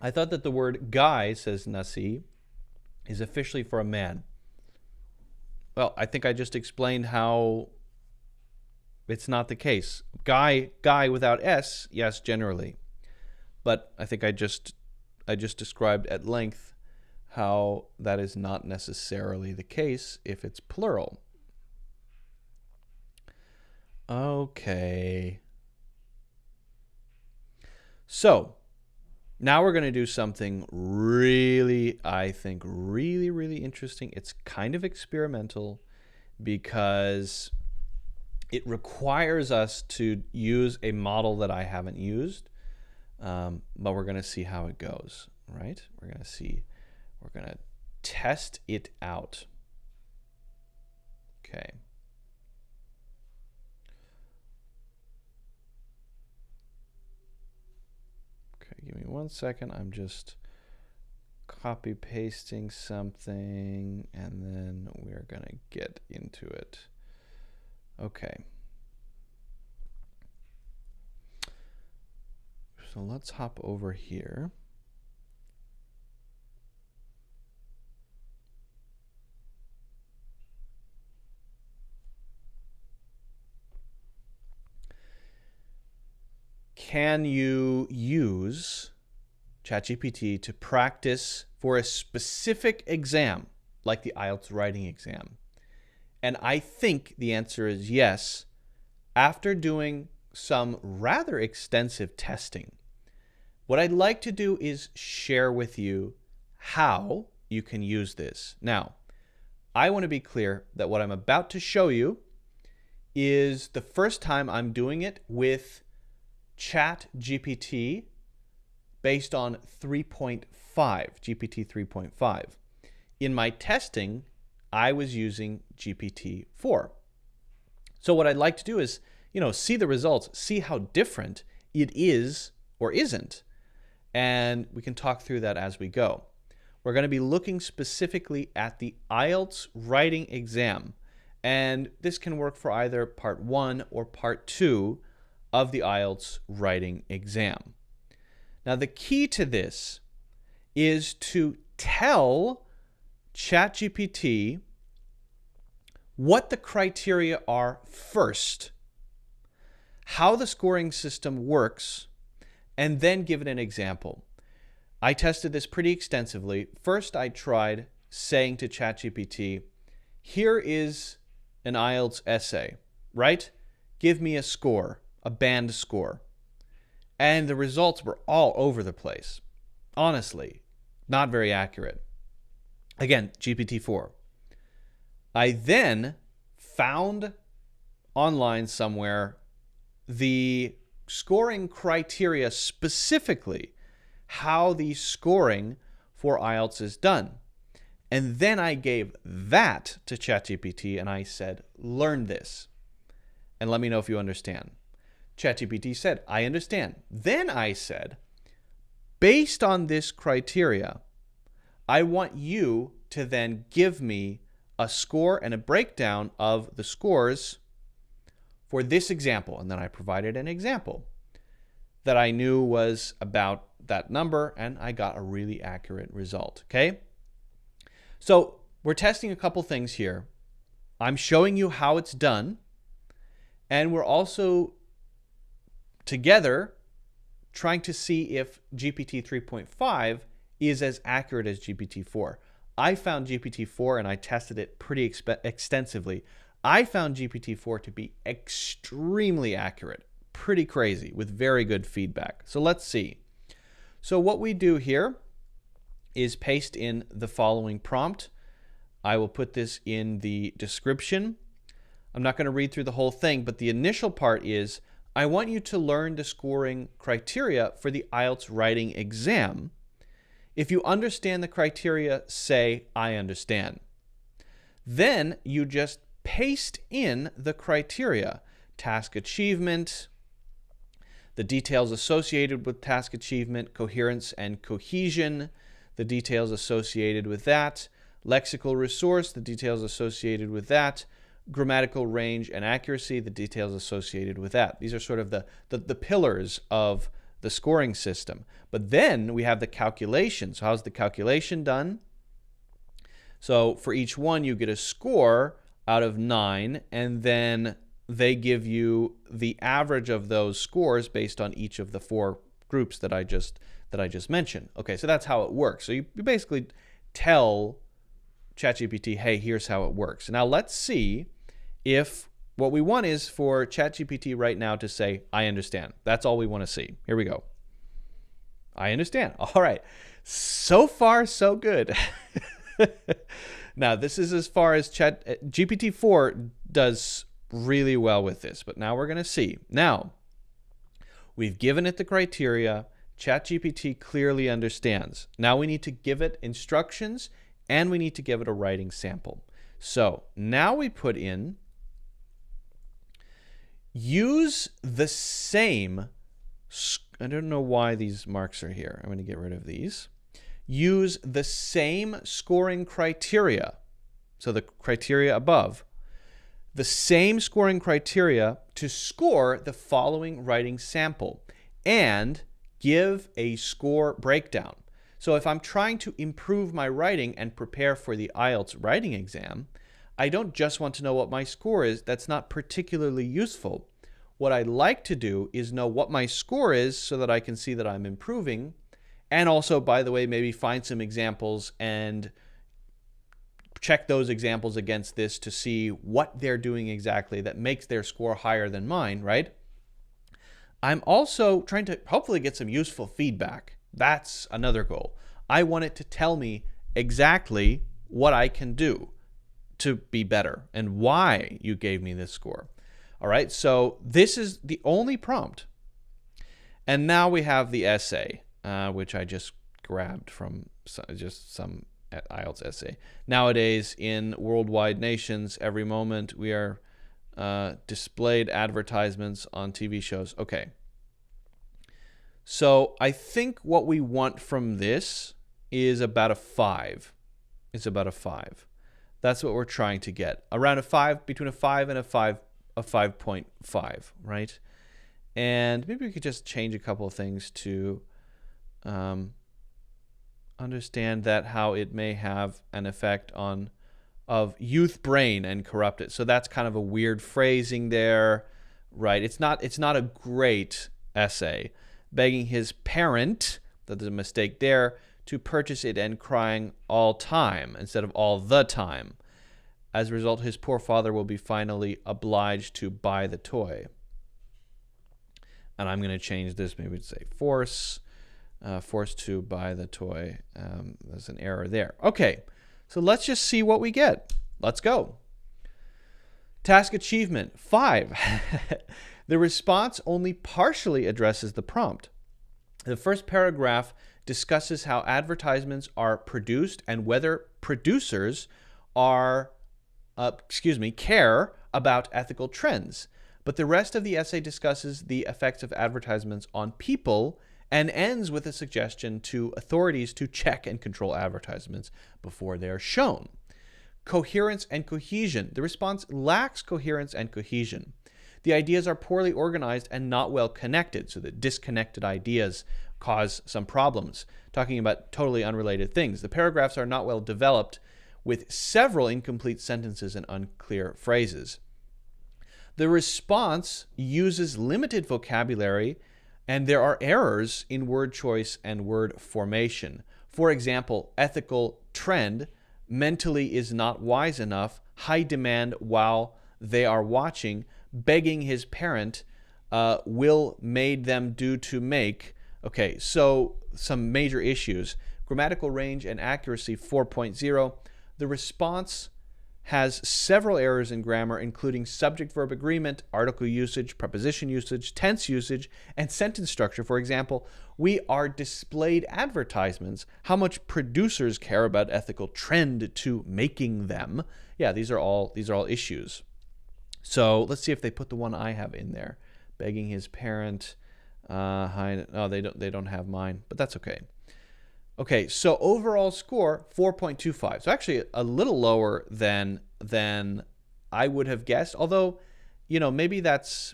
I thought that the word guy, says Nasi, is officially for a man. Well, I think I just explained how it's not the case. Guy without S, yes, generally. But I think I just described at length how that is not necessarily the case if it's plural. Okay. So, now we're going to do something really, I think, really interesting. It's kind of experimental because it requires us to use a model that I haven't used, but we're going to see how it goes, right? We're going to test it out. Okay. Give me 1 second. I'm just copy pasting something and then we're going to get into it. Okay. So let's hop over here. Can you use ChatGPT to practice for a specific exam, like the IELTS writing exam? And I think the answer is yes, after doing some rather extensive testing. What I'd like to do is share with you how you can use this. Now, I want to be clear that what I'm about to show you is the first time I'm doing it with ChatGPT based on 3.5, GPT 3.5. In my testing, I was using GPT-4. So what I'd like to do is, see the results, see how different it is or isn't, and we can talk through that as we go. We're going to be looking specifically at the IELTS writing exam, and this can work for either part 1 or part 2 of the IELTS writing exam. Now, the key to this is to tell ChatGPT what the criteria are first, how the scoring system works, and then give it an example. I tested this pretty extensively. First, I tried saying to ChatGPT, here is an IELTS essay, right? Give me a score. A band score. And the results were all over the place. Honestly, not very accurate. Again, GPT-4. I then found online somewhere the scoring criteria, specifically how the scoring for IELTS is done. And then I gave that to ChatGPT and I said, learn this and let me know if you understand. ChatGPT said, I understand. Then I said, based on this criteria, I want you to then give me a score and a breakdown of the scores for this example. And then I provided an example that I knew was about that number, and I got a really accurate result. Okay? So we're testing a couple things here. I'm showing you how it's done, and we're also together trying to see if GPT 3.5 is as accurate as GPT-4. I found GPT-4 and I tested it pretty extensively. I found GPT-4 to be extremely accurate, pretty crazy, with very good feedback. So let's see. So what we do here is paste in the following prompt. I will put this in the description. I'm not going to read through the whole thing, but the initial part is, I want you to learn the scoring criteria for the IELTS writing exam. If you understand the criteria, say, I understand. Then you just paste in the criteria. Task achievement, the details associated with task achievement, coherence and cohesion, the details associated with that, lexical resource, the details associated with that, grammatical range and accuracy, the details associated with that. These are sort of the pillars of the scoring system. But then we have the calculation. So how's the calculation done? So for each one, you get a score out of 9, and then they give you the average of those scores based on each of the 4 groups that I just mentioned. Okay, so that's how it works. So you basically tell ChatGPT, hey, here's how it works. Now let's see if what we want is for ChatGPT right now to say, I understand. That's all we want to see. Here we go. I understand. All right. So far, so good. Now, this is as far as GPT-4 does really well with this, but now we're going to see. Now, we've given it the criteria. ChatGPT clearly understands. Now we need to give it instructions, and we need to give it a writing sample. So now we put in, use the same, I don't know why these marks are here. I'm going to get rid of these. Use the same scoring criteria. So the criteria above, the same scoring criteria to score the following writing sample and give a score breakdown. So if I'm trying to improve my writing and prepare for the IELTS writing exam, I don't just want to know what my score is. That's not particularly useful. What I'd like to do is know what my score is so that I can see that I'm improving. And also, by the way, maybe find some examples and check those examples against this to see what they're doing exactly that makes their score higher than mine, right? I'm also trying to hopefully get some useful feedback. That's another goal. I want it to tell me exactly what I can do to be better and why you gave me this score. All right, so this is the only prompt. And now we have the essay, which I just grabbed from just some IELTS essay. Nowadays, in worldwide nations, every moment we are displayed advertisements on TV shows. Okay. So I think what we want from this is about a 5. It's about a 5. That's what we're trying to get. Around a 5, between a 5 and a 5.5, right? And maybe we could just change a couple of things to understand that how it may have an effect of youth brain and corrupt it. So that's kind of a weird phrasing there, right? It's not a great essay. Begging his parent, that there's a mistake there, to purchase it and crying all time instead of all the time. As a result, his poor father will be finally obliged to buy the toy. And I'm going to change this maybe to say forced to buy the toy. There's an error there. Okay, so let's just see what we get. Let's go. Task achievement, 5. The response only partially addresses the prompt. The first paragraph discusses how advertisements are produced and whether producers care about ethical trends. But the rest of the essay discusses the effects of advertisements on people and ends with a suggestion to authorities to check and control advertisements before they are shown. Coherence and cohesion. The response lacks coherence and cohesion. The ideas are poorly organized and not well connected, so the disconnected ideas cause some problems. Talking about totally unrelated things. The paragraphs are not well developed, with several incomplete sentences and unclear phrases. The response uses limited vocabulary, and there are errors in word choice and word formation. For example, ethical trend, mentally is not wise enough, high demand while they are watching, begging his parent, will made them do to make. Okay, so some major issues. Grammatical range and accuracy 4.0. The response has several errors in grammar, including subject-verb agreement, article usage, preposition usage, tense usage, and sentence structure. For example, we are displayed advertisements. How much producers care about ethical trend to making them? Yeah, these are all issues. So let's see if they put the one I have in there. Begging his parent. Oh, they don't have mine, but that's okay. Okay, so overall score 4.25. So actually a little lower than I would have guessed. Although, you know, maybe that's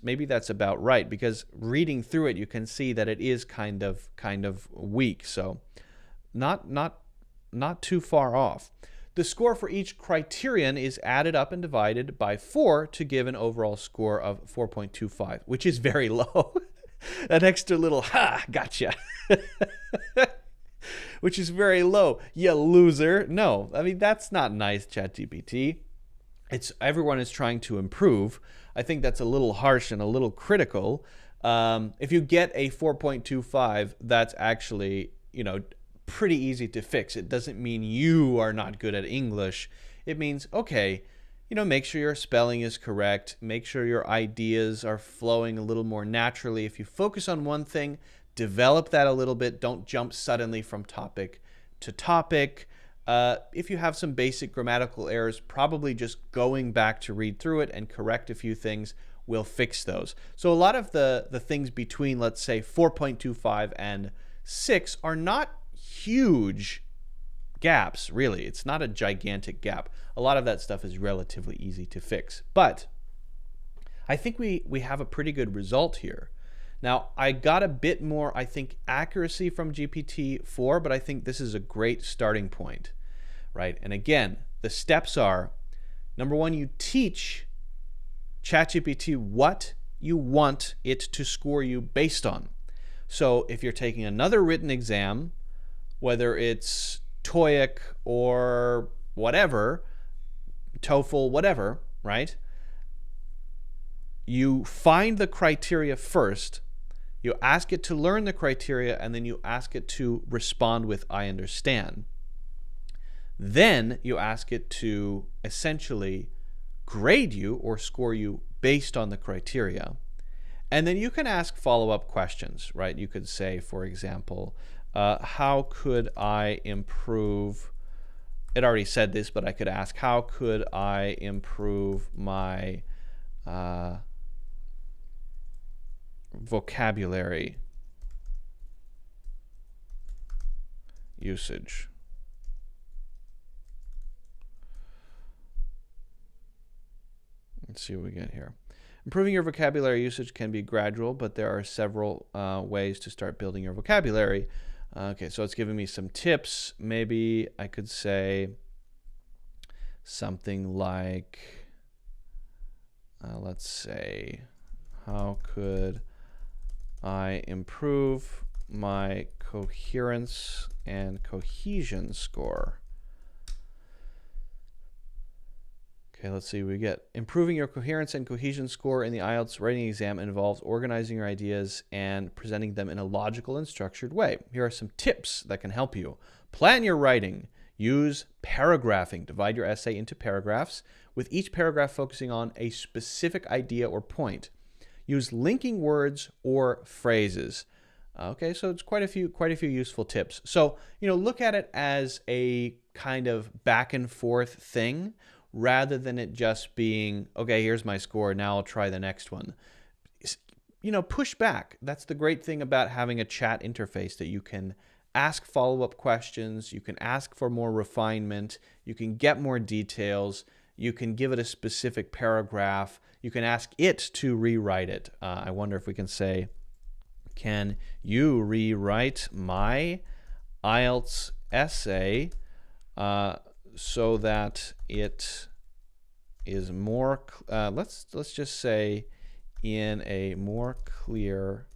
about right, because reading through it you can see that it is kind of weak. So not too far off. The score for each criterion is added up and divided by 4 to give an overall score of 4.25, which is very low. That extra little gotcha. Which is very low, you loser. No, I mean, that's not nice, ChatGPT. Everyone is trying to improve. I think that's a little harsh and a little critical. If you get a 4.25, that's actually, you know, pretty easy to fix. It doesn't mean you are not good at English. It means, okay, you know, make sure your spelling is correct. Make sure your ideas are flowing a little more naturally. If you focus on one thing, develop that a little bit. Don't jump suddenly from topic to topic. If you have some basic grammatical errors, probably just going back to read through it and correct a few things will fix those. So a lot of the things between, let's say, 4.25 and 6 are not huge gaps, really. It's not a gigantic gap. A lot of that stuff is relatively easy to fix. But I think we have a pretty good result here. Now, I got a bit more, I think, accuracy from GPT-4, but I think this is a great starting point, right? And again, the steps are, number one, you teach ChatGPT what you want it to score you based on. So if you're taking another written exam, whether it's TOEIC or whatever, TOEFL, whatever, right? You find the criteria first. You ask it to learn the criteria, and then you ask it to respond with I understand. Then you ask it to essentially grade you or score you based on the criteria. And then you can ask follow-up questions, right? You could say, for example, how could I improve? It already said this, but I could ask, how could I improve my vocabulary usage? Let's see what we get here. Improving your vocabulary usage can be gradual, but there are several ways to start building your vocabulary. Okay, so it's giving me some tips. Maybe I could say something like, let's say, how could I improve my coherence and cohesion score? Okay, let's see what we get. Improving your coherence and cohesion score in the IELTS writing exam involves organizing your ideas and presenting them in a logical and structured way. Here are some tips that can help you. Plan your writing. Use paragraphing. Divide your essay into paragraphs, with each paragraph focusing on a specific idea or point. Use linking words or phrases. Okay, so it's quite a few useful tips. So, you know, look at it as a kind of back and forth thing, rather than it just being, okay, here's my score, now I'll try the next one. You know, push back. That's the great thing about having a chat interface, that you can ask follow-up questions, you can ask for more refinement, you can get more details, you can give it a specific paragraph, you can ask it to rewrite it. I wonder if we can say, can you rewrite my IELTS essay so that it is more, let's just say, in a more clear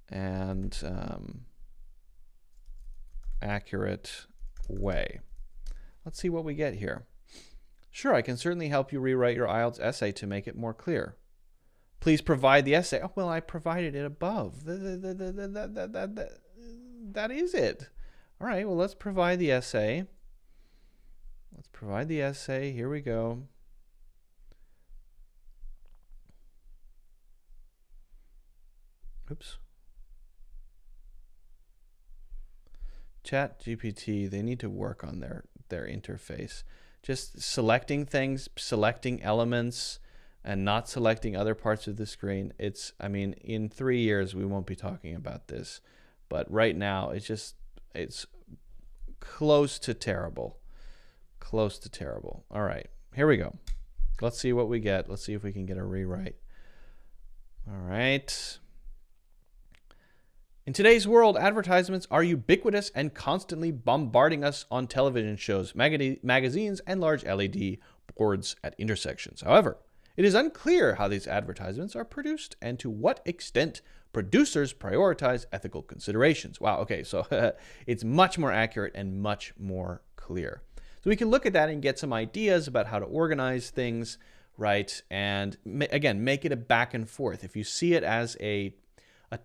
and accurate way. Let's see what we get here. Sure, I can certainly help you rewrite your IELTS essay to make it more clear. Please provide the essay. Oh, well, I provided it above. That is it. All right, well, let's provide the essay. Let's provide the essay. Here we go. Oops. ChatGPT, they need to work on their interface. Just selecting things, selecting elements, and not selecting other parts of the screen. I mean, in 3 years, we won't be talking about this. But right now, it's close to terrible. Close to terrible. All right, here we go. Let's see what we get. Let's see if we can get a rewrite. All right. In today's world, advertisements are ubiquitous and constantly bombarding us on television shows, magazines, and large LED boards at intersections. However, it is unclear how these advertisements are produced and to what extent producers prioritize ethical considerations. Wow, okay, so it's much more accurate and much more clear. So we can look at that and get some ideas about how to organize things, right? And again, make it a back and forth. If you see it as a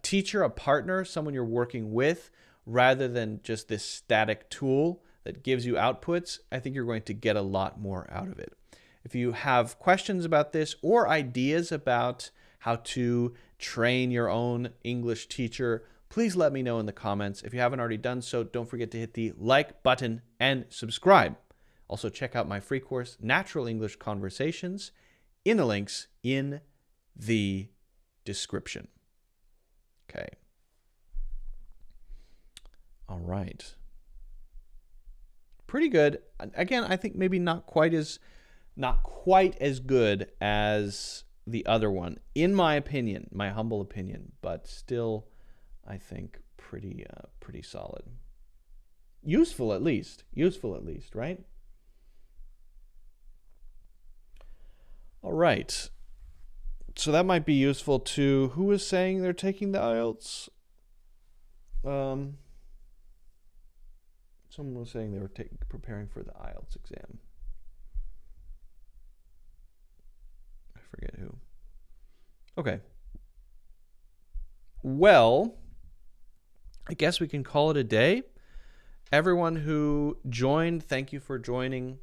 teacher, a partner, someone you're working with, rather than just this static tool that gives you outputs, I think you're going to get a lot more out of it. If you have questions about this or ideas about how to train your own English teacher, please let me know in the comments. If you haven't already done so, don't forget to hit the like button and subscribe. Also, check out my free course, Natural English Conversations, in the links in the description. Okay. All right. Pretty good. Again, I think maybe not quite as good as the other one, in my opinion, my humble opinion, but still, I think pretty solid. Useful at least, right? All right. So that might be useful to who is saying they're taking the IELTS. Someone was saying they were preparing for the IELTS exam. I forget who. Okay. Well, I guess we can call it a day. Everyone who joined, thank you for joining.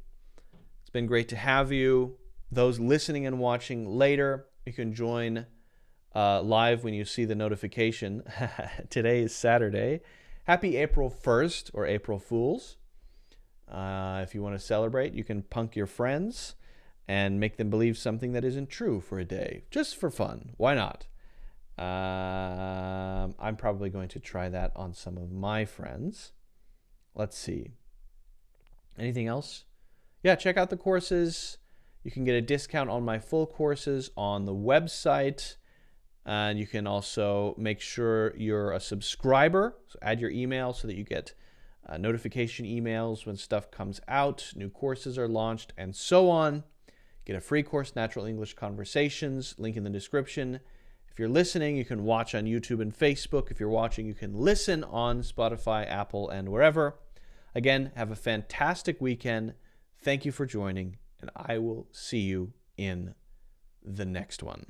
It's been great to have you. Those listening and watching later, you can join live when you see the notification. Today is Saturday. Happy April 1st or April Fools. If you want to celebrate, you can punk your friends and make them believe something that isn't true for a day, just for fun. Why not? I'm probably going to try that on some of my friends. Let's see. Anything else? Yeah, check out the courses. You can get a discount on my full courses on the website. And you can also make sure you're a subscriber. So add your email so that you get notification emails when stuff comes out, new courses are launched, and so on. Get a free course, Natural English Conversations, link in the description. If you're listening, you can watch on YouTube and Facebook. If you're watching, you can listen on Spotify, Apple, and wherever. Again, have a fantastic weekend. Thank you for joining, and I will see you in the next one.